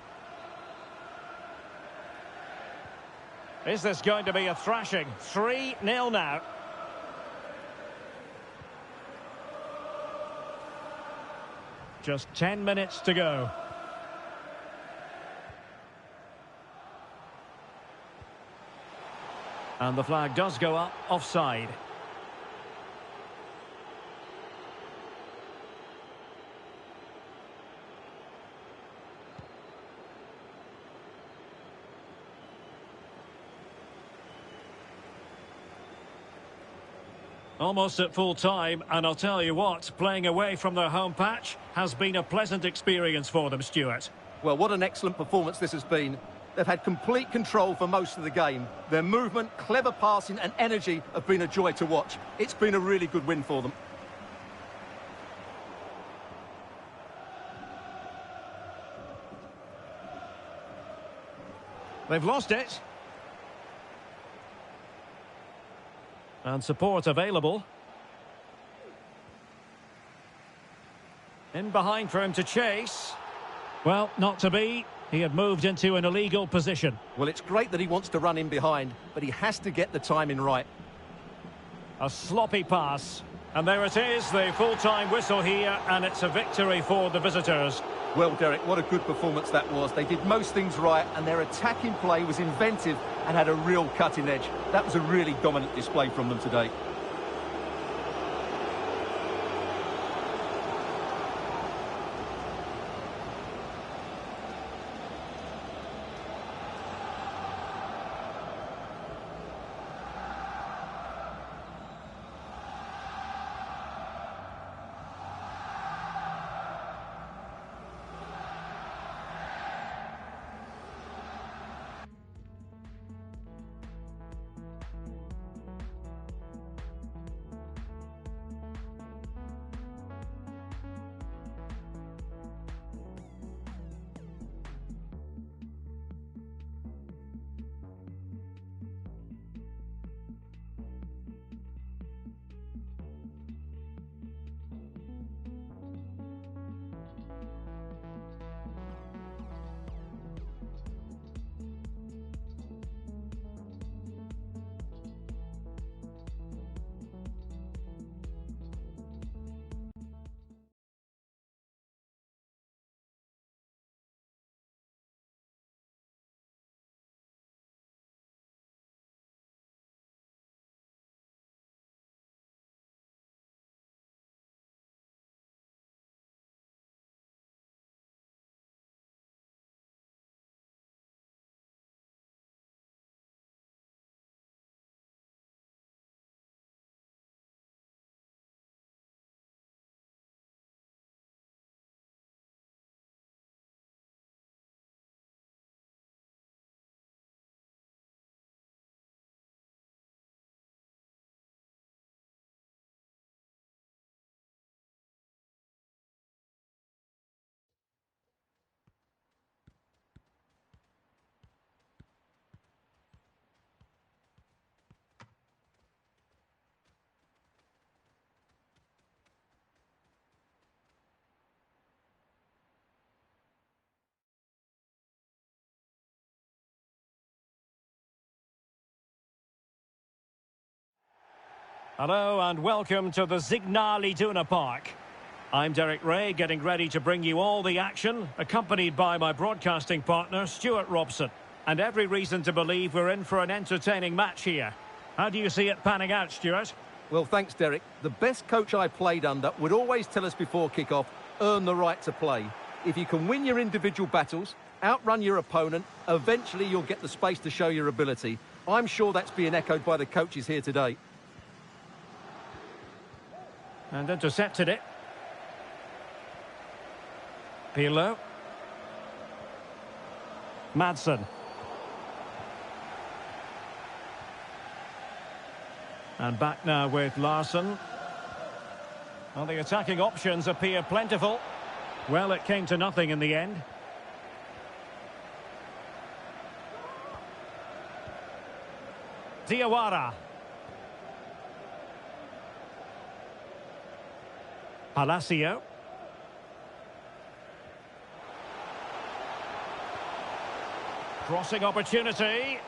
S1: Is this going to be a thrashing? 3-0 now. Just 10 minutes to go. And the flag does go up, offside. Almost at full time, and I'll tell you what, playing away from their home patch has been a pleasant experience for them, Stuart.
S2: Well, what an excellent performance this has been. They've had complete control for most of the game. Their movement, clever passing and energy have been a joy to watch. It's been a really good win for them.
S1: They've lost it. And support available. In behind for him to chase. Well, not to be. He had moved into an illegal position.
S2: Well, it's great that he wants to run in behind, but he has to get the timing right.
S1: A sloppy pass. And there it is, the full-time whistle here, and it's a victory for the visitors.
S2: Well, Derek, what a good performance that was. They did most things right, and their attacking play was inventive and had a real cutting edge. That was a really dominant display from them today.
S1: Hello and welcome to the Signal Iduna Park. I'm Derek Ray, getting ready to bring you all the action, accompanied by my broadcasting partner, Stuart Robson. And every reason to believe we're in for an entertaining match here. How do you see it panning out, Stuart?
S2: Well, thanks, Derek. The best coach I played under would always tell us before kick-off, earn the right to play. If you can win your individual battles, outrun your opponent, eventually you'll get the space to show your ability. I'm sure that's being echoed by the coaches here today.
S1: And intercepted it. Pirlo. Madsen. And back now with Larsson. Well, the attacking options appear plentiful. Well, it came to nothing in the end. Diawara. Palacio. Crossing opportunity.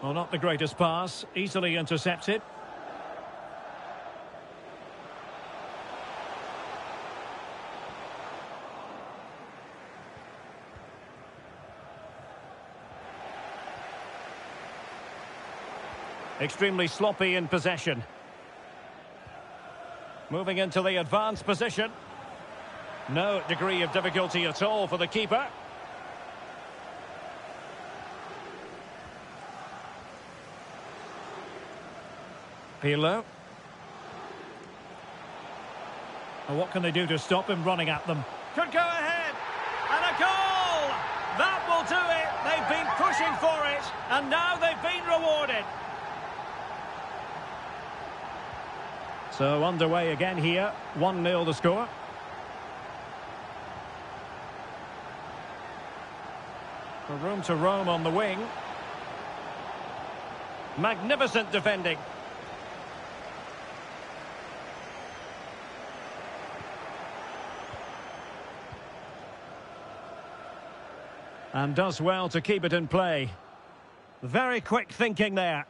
S1: Well, not the greatest pass. Easily intercepted. Extremely sloppy in possession. Moving into the advanced position. No degree of difficulty at all for the keeper. Pirlo. Well, what can they do to stop him running at them? Could go ahead. And a goal! That will do it. They've been pushing for it. And now they've been rewarded. So underway again here. 1-0 the score. Room to roam on the wing. Magnificent defending. And does well to keep it in play. Very quick thinking there.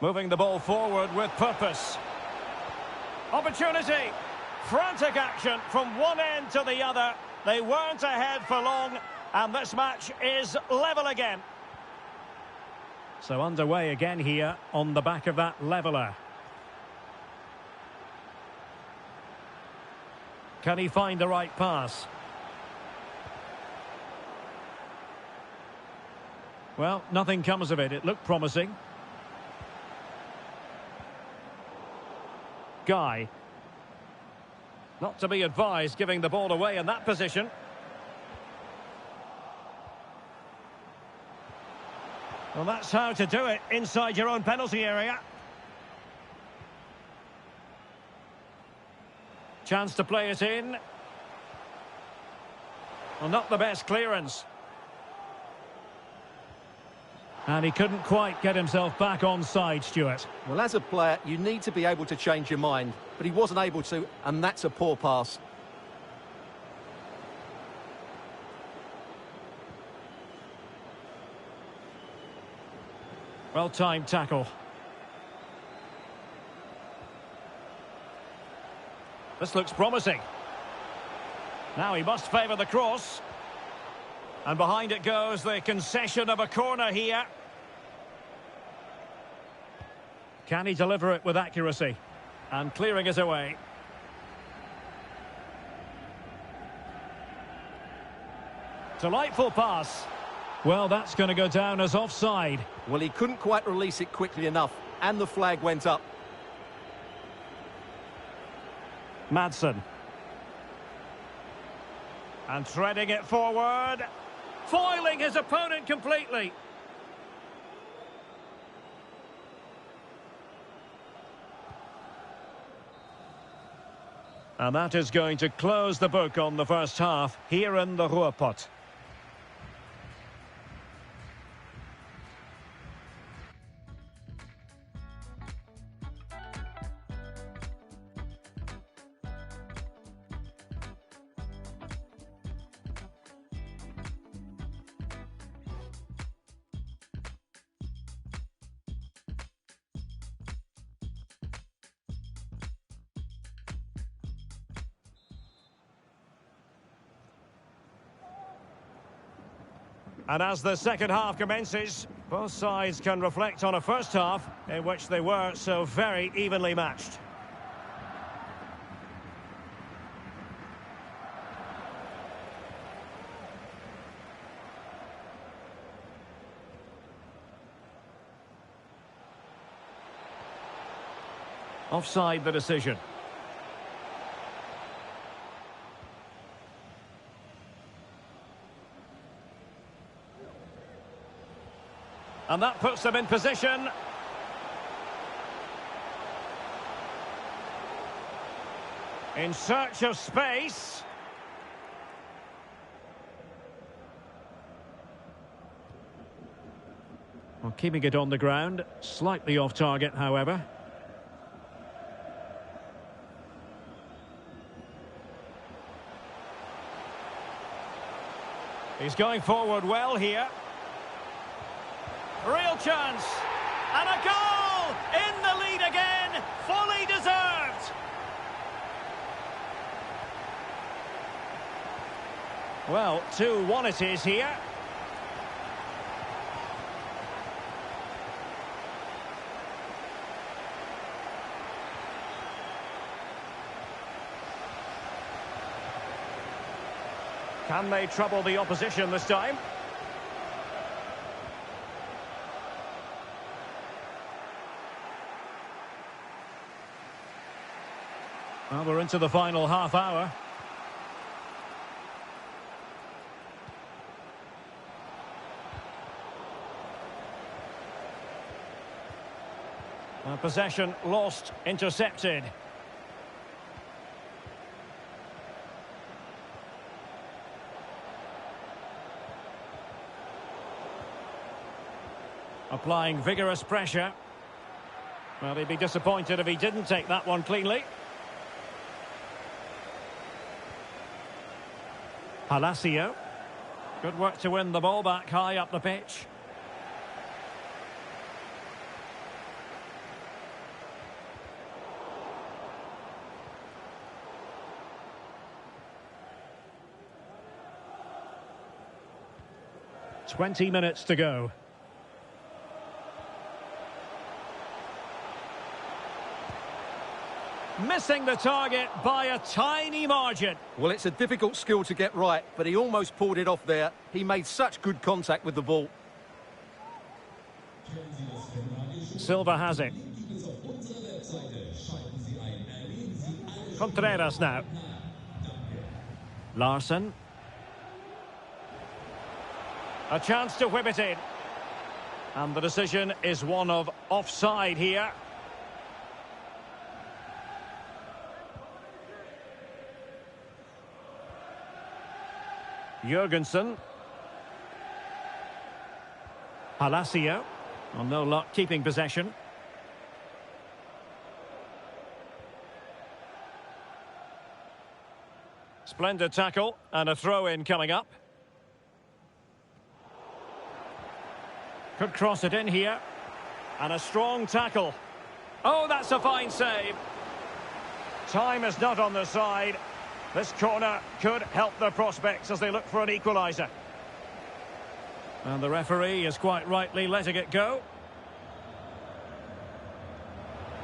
S1: Moving the ball forward with purpose. Opportunity. Frantic action from one end to the other. They weren't ahead for long, and this match is level again. So underway again here on the back of that leveller. Can he find the right pass? Well, nothing comes of it. It looked promising. Guy. Not to be advised giving the ball away in that position. Well, that's how to do it inside your own penalty area. Chance to play it in. Well, not the best clearance. And he couldn't quite get himself back on side, Stuart.
S2: Well, as a player, you need to be able to change your mind, but he wasn't able to, and that's a poor pass.
S1: Well-timed tackle. This looks promising. Now he must favour the cross. And behind it goes the concession of a corner here. Can he deliver it with accuracy? And clearing it away. Delightful pass. Well, that's going to go down as offside.
S2: Well, he couldn't quite release it quickly enough, and the flag went up.
S1: Madsen. And threading it forward. Foiling his opponent completely. And that is going to close the book on the first half here in the Ruhrpott. And as the second half commences, both sides can reflect on a first half in which they were so very evenly matched. Offside the decision. And that puts them in position. In search of space. Well, keeping it on the ground. Slightly off target, however. He's going forward well here. Real chance. And a goal! In the lead again. Fully deserved. Well, 2-1 it is here. Can they trouble the opposition this time? Well, we're into the final half hour. Possession lost, intercepted. Applying vigorous pressure. Well, he'd be disappointed if he didn't take that one cleanly. Palacio. Good work to win the ball back high up the pitch. "20 minutes to go. Missing the target by a tiny margin.
S2: Well, it's a difficult skill to get right, but he almost pulled it off there. He made such good contact with the ball.
S1: Silva has it. Contreras now. Larson. A chance to whip it in. And the decision is one of offside here. Jurgensen. Palacio. Well, no luck keeping possession. Splendid tackle and a throw-in coming up. Could cross it in here. And a strong tackle. Oh, that's a fine save. Time is not on their side. This corner could help their prospects as they look for an equaliser. And the referee is quite rightly letting it go.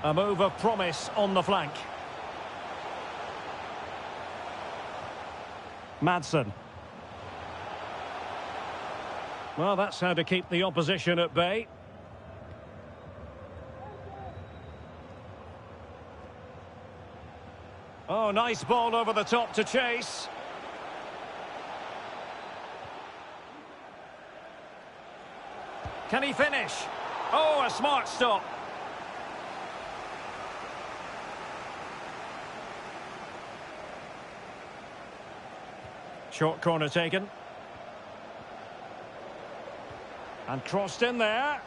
S1: A move of promise on the flank. Madsen. Well, that's how to keep the opposition at bay. Oh, nice ball over the top to chase. Can he finish? Oh, a smart stop. Short corner taken. And crossed in there.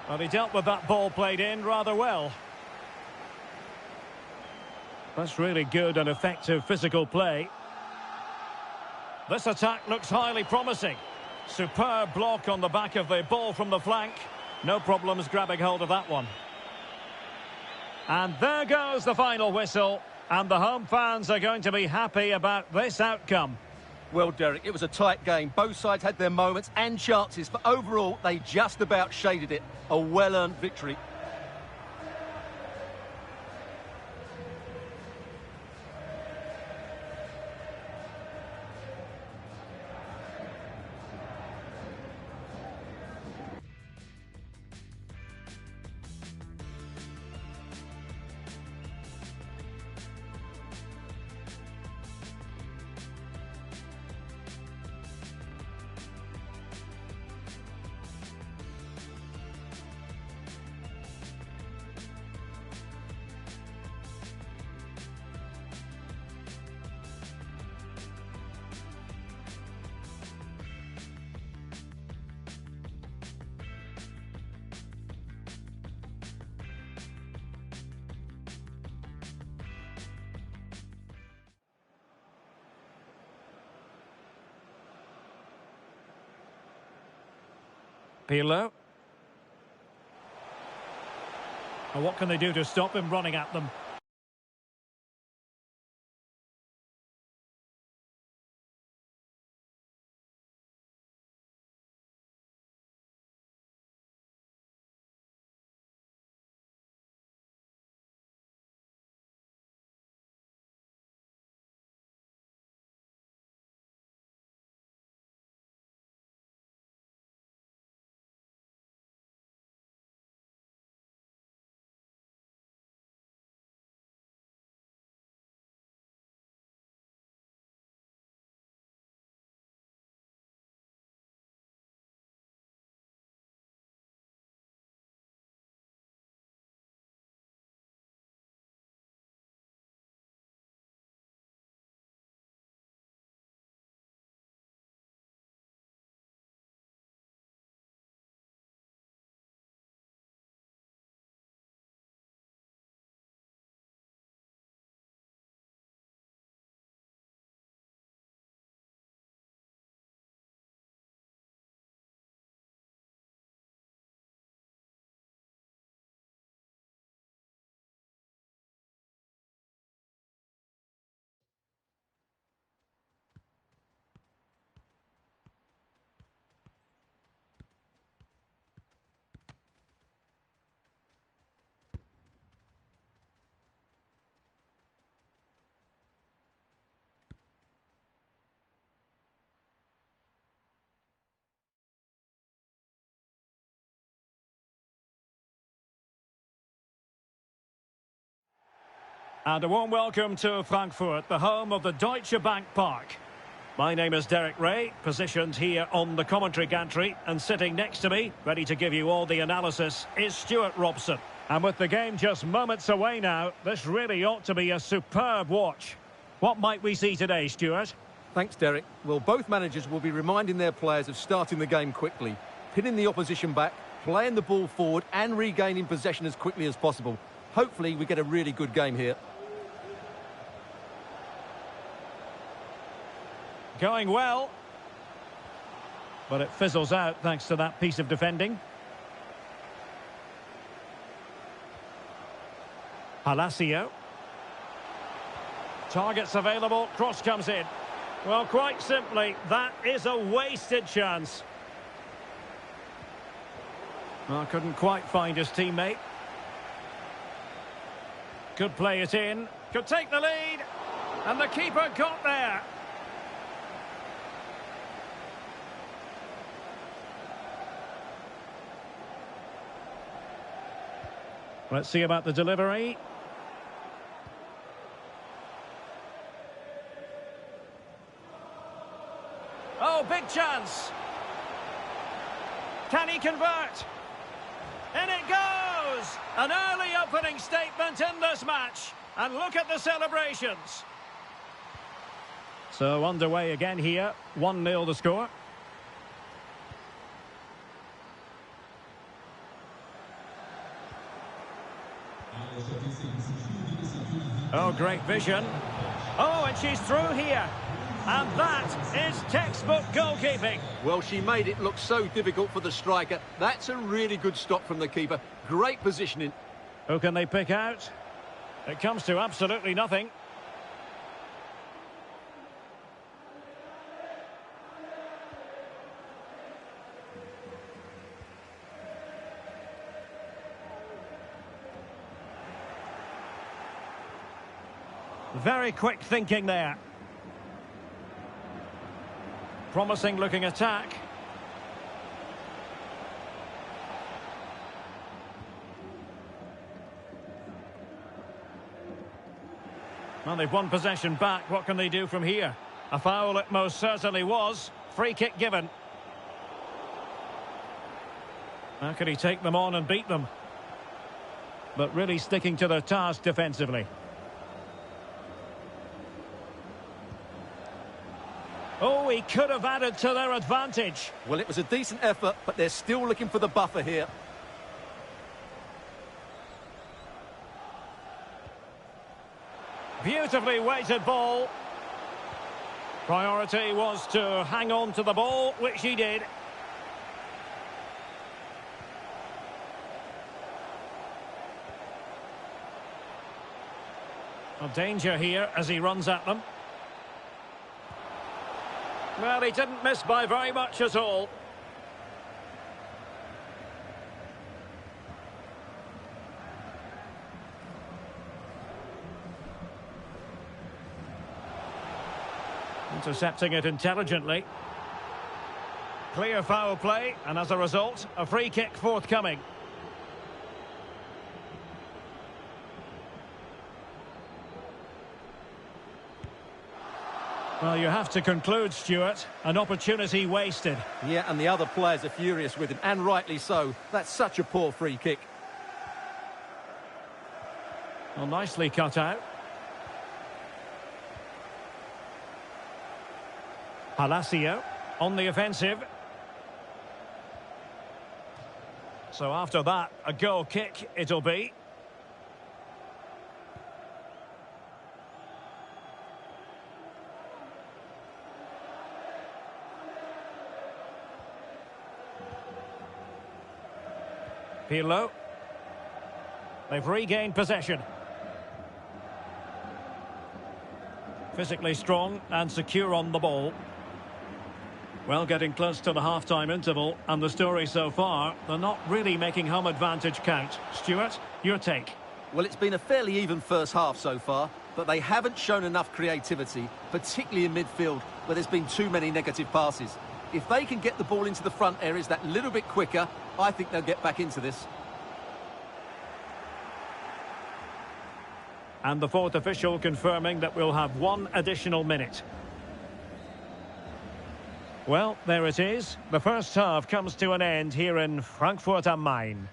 S1: Well, he dealt with that ball played in rather well. That's really good and effective physical play. This attack looks highly promising. Superb block on the back of the ball from the flank. No problems grabbing hold of that one. And there goes the final whistle. And the home fans are going to be happy about this outcome.
S2: Well, Derek, it was a tight game. Both sides had their moments and chances, but overall, they just about shaded it. A well-earned victory.
S1: Pirlo. Well, what can they do to stop him running at them? And a warm welcome to Frankfurt, the home of the Deutsche Bank Park. My name is Derek Ray, positioned here on the commentary gantry, and sitting next to me, ready to give you all the analysis, is Stuart Robson. And with the game just moments away now, this really ought to be a superb watch. What might we see today, Stuart?
S2: Thanks, Derek. Well, both managers will be reminding their players of starting the game quickly, pinning the opposition back, playing the ball forward and regaining possession as quickly as possible. Hopefully, we get a really good game here.
S1: Going well. But it fizzles out thanks to that piece of defending. Palacio. Targets available, cross comes in. Well, quite simply, that is a wasted chance. Well, couldn't quite find his teammate. Could play it in. Could take the lead. And the keeper got there. Let's see about the delivery. Oh, big chance. Can he convert? In it goes! An early opening statement in this match. And look at the celebrations. So underway again here. 1-0 the score. Oh, great vision. Oh, and she's through here. And that is textbook goalkeeping.
S2: Well, she made it look so difficult for the striker. That's a really good stop from the keeper. Great positioning.
S1: Who can they pick out? It comes to absolutely nothing. Very quick thinking there. Promising looking attack. Well, they've won possession back. What can they do from here? A foul it most certainly was. Free kick given. How can he take them on and beat them? But really sticking to their task defensively. Oh, he could have added to their advantage.
S2: Well, it was a decent effort, but they're still looking for the buffer here.
S1: Beautifully weighted ball. Priority was to hang on to the ball, which he did. A danger here as he runs at them. Well, he didn't miss by very much at all. Intercepting it intelligently. Clear foul play, and as a result, a free kick forthcoming. Well, you have to conclude, Stuart, an opportunity wasted.
S2: Yeah, and the other players are furious with him, and rightly so. That's such a poor free kick.
S1: Well, nicely cut out. Palacio on the offensive. So after that, a goal kick it'll be. Pirlo. They've regained possession. Physically strong and secure on the ball. Well, getting close to the half-time interval, and the story so far, they're not really making home advantage count. Stuart, your take?
S2: Well, it's been a fairly even first half so far, but they haven't shown enough creativity, particularly in midfield, where there's been too many negative passes. If they can get the ball into the front areas that little bit quicker, I think they'll get back into this.
S1: And the fourth official confirming that we'll have one additional minute. Well, there it is. The first half comes to an end here in Frankfurt am Main.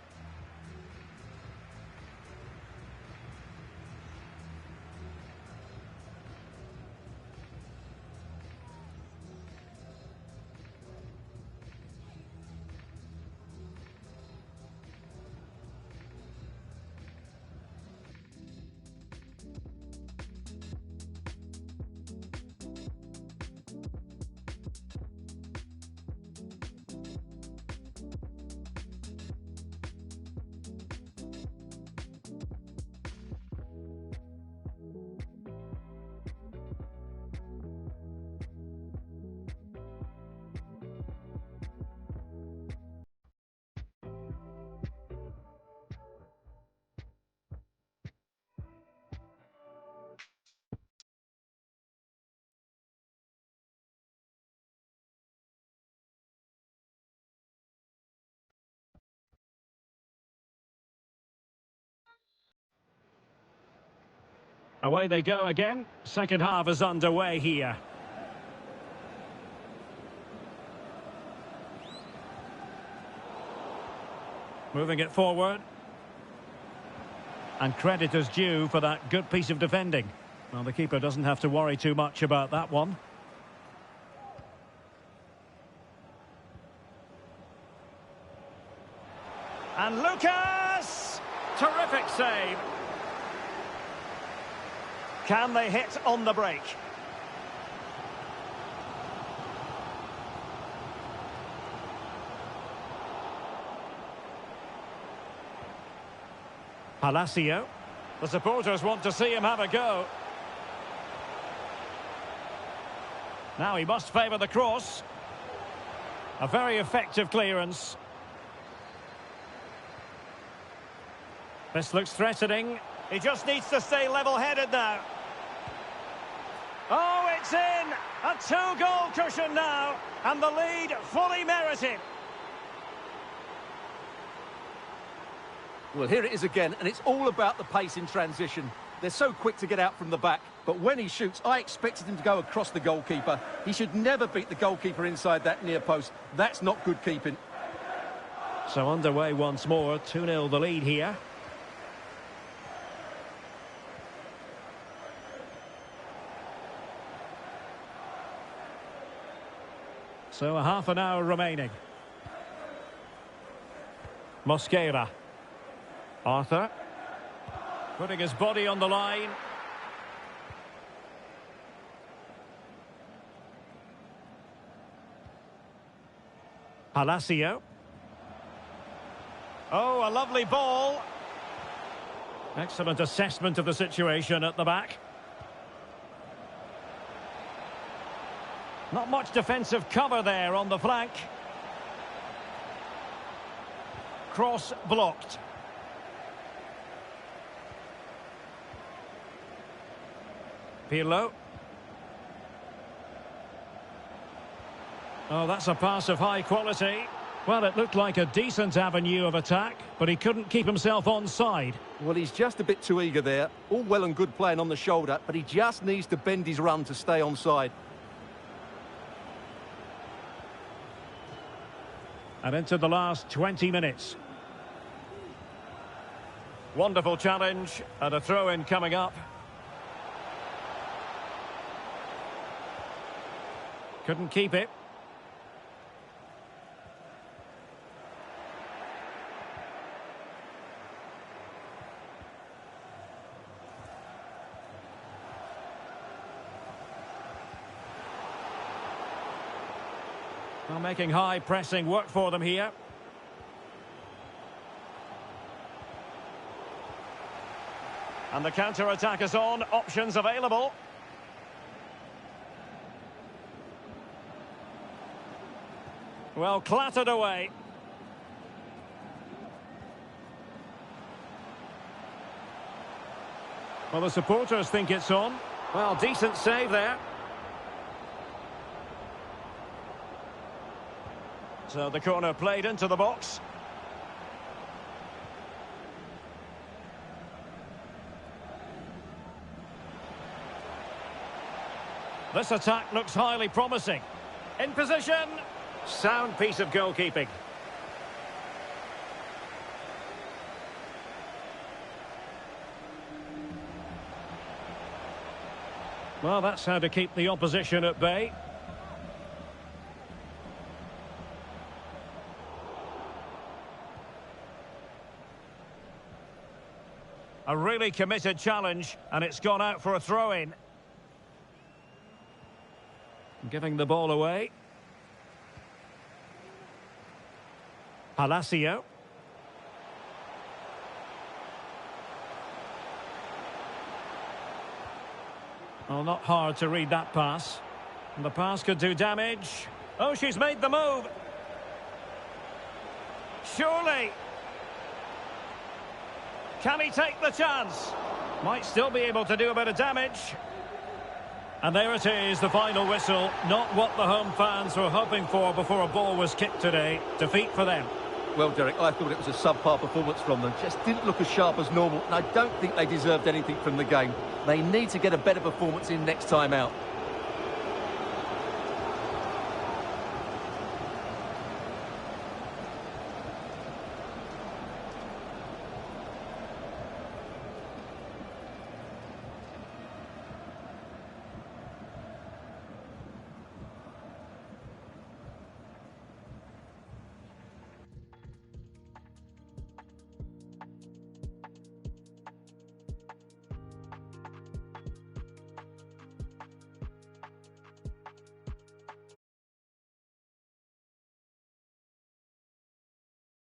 S1: Away they go again. Second half is underway here. Moving it forward. And credit is due for that good piece of defending. Well, the keeper doesn't have to worry too much about that one. And Lucas! Terrific save. Can they hit on the break? Palacio. The supporters want to see him have a go. Now he must favour the cross. A very effective clearance. This looks threatening. He just needs to stay level-headed now. Oh, it's in! A two-goal cushion now, and the lead fully merited.
S2: Well, here it is again, and it's all about the pace in transition. They're so quick to get out from the back, but when he shoots, I expected him to go across the goalkeeper. He should never beat the goalkeeper inside that near post. That's not good keeping.
S1: So underway once more, 2-0 the lead here. So a half an hour remaining. Mosquera. Arthur. Putting his body on the line. Palacio. Oh, a lovely ball. Excellent assessment of the situation at the back. Not much defensive cover there on the flank. Cross blocked. Pirlo. Oh, that's a pass of high quality. Well, it looked like a decent avenue of attack, but he couldn't keep himself onside.
S2: Well, he's just a bit too eager there. All well and good playing on the shoulder, but he just needs to bend his run to stay onside.
S1: And into the last 20 minutes. Wonderful challenge, and a throw-in coming up. Couldn't keep it. Well, making high pressing work for them here. And the counter-attack is on. Options available. Well, clattered away. Well, the supporters think it's on. Well, decent save there. So the corner played into the box. This attack looks highly promising. In position. Sound piece of goalkeeping. Well, that's how to keep the opposition at bay. A really committed challenge, and it's gone out for a throw-in. Giving the ball away. Palacio. Well, not hard to read that pass. And the pass could do damage. Oh, she's made the move. Surely. Can he take the chance? Might still be able to do a bit of damage. And there it is, the final whistle. Not what the home fans were hoping for before a ball was kicked today. Defeat for them.
S2: Well, Derek, I thought it was a subpar performance from them. Just didn't look as sharp as normal, and I don't think they deserved anything from the game. They need to get a better performance in next time out.